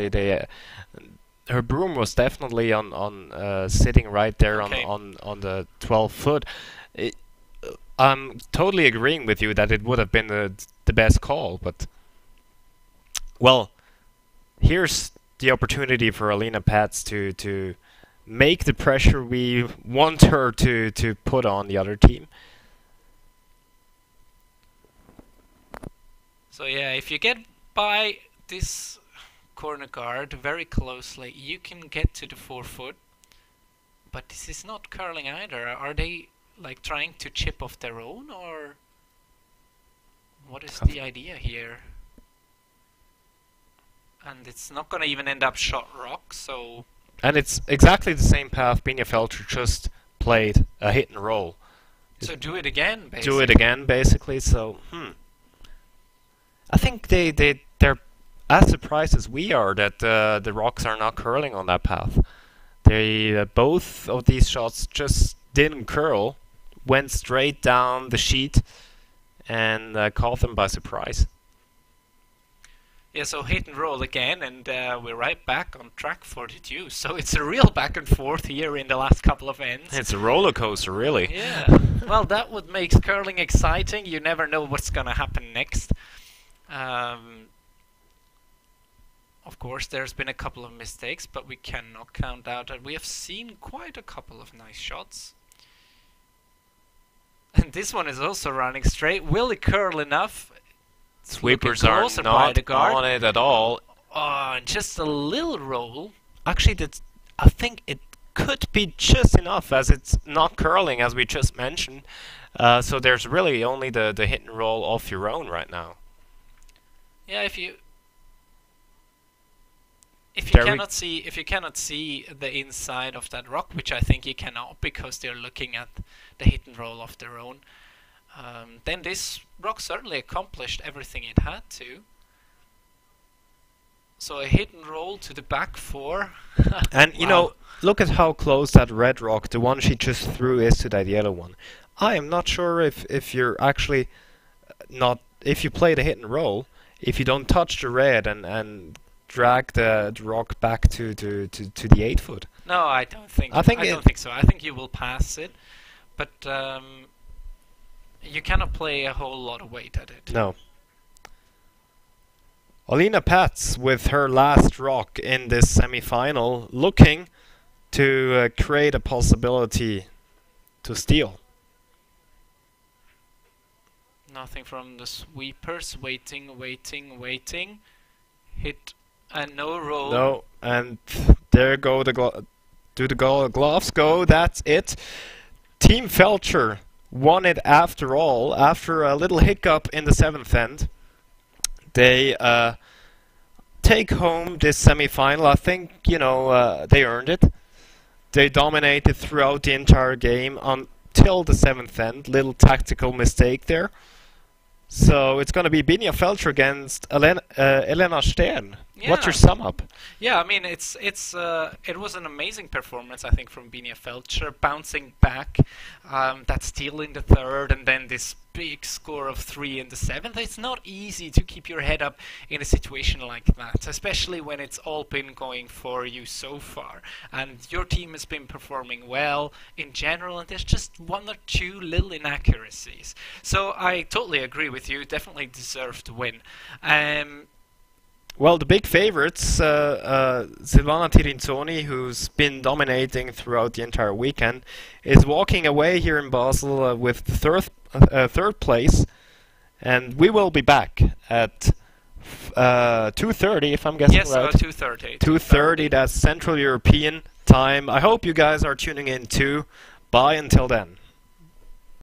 her broom was definitely on sitting right there Okay. on the 12 foot. I'm totally agreeing with you that it would have been the best call, but well, here's the opportunity for Elena Pats to make the pressure we want her to put on the other team. So yeah, if you get by this corner guard very closely, you can get to the 4 foot. But this is not curling either. Are they like trying to chip off their own, or what is the idea here? And it's not gonna even end up shot rock, so... And it's exactly the same path Binia Feltscher just played, a hit and roll. So do it again, basically. Do it again, basically, so, I think they're as surprised as we are that the rocks are not curling on that path. They both of these shots just didn't curl, went straight down the sheet, and caught them by surprise. Yeah, so hit and roll again, and we're right back on track for the deuce. So it's a real back and forth here in the last couple of ends. It's a roller coaster, really. Yeah, well, that what makes curling exciting. You never know what's gonna happen next. Of course, there's been a couple of mistakes, but we cannot count out that we have seen quite a couple of nice shots. And this one is also running straight. Will it curl enough? Sweepers are Closer by the not guard. on it at all. Oh, just a little roll. Actually, I think it could be just enough, as it's not curling, as we just mentioned. So there's really only the hit and roll off your own right now. Yeah, if you There we- cannot see the inside of that rock, which I think you cannot because they're looking at the hit and roll of their own, then this rock certainly accomplished everything it had to. So a hit and roll to the back 4. And you know, look at how close that red rock, the one she just threw, is to that yellow one. I am not sure if you're actually not, if you play the hit and roll, if you don't touch the red and drag the rock back to the 8 foot. No, I don't think. I don't think so. I think you will pass it, but you cannot play a whole lot of weight at it. No. Elena Pats with her last rock in this semi-final, looking to create a possibility to steal. Nothing from the sweepers. Waiting, waiting, waiting. Hit and no roll. No, and there go the gloves go. That's it. Team Feltscher won it after all. After a little hiccup in the 7th end, they take home this semi-final. I think, you know, they earned it. They dominated throughout the entire game until the 7th end. Little tactical mistake there. So it's going to be Binia Feltscher against Elena Stern. Yeah. What's your sum up? Yeah, I mean it was an amazing performance, I think, from Binia Feltscher, bouncing back, that steal in the 3rd, and then this big score of 3 in the 7th. It's not easy to keep your head up in a situation like that, especially when it's all been going for you so far, and your team has been performing well in general, and there's just 1 or 2 little inaccuracies. So I totally agree with you. Definitely deserved to win. Well, the big favorites, Silvana Tirinzoni, who's been dominating throughout the entire weekend, is walking away here in Basel with the third place, and we will be back at 2:30, if I'm guessing yes, right. 2:30. 2:30, that's Central European time. I hope you guys are tuning in too. Bye until then.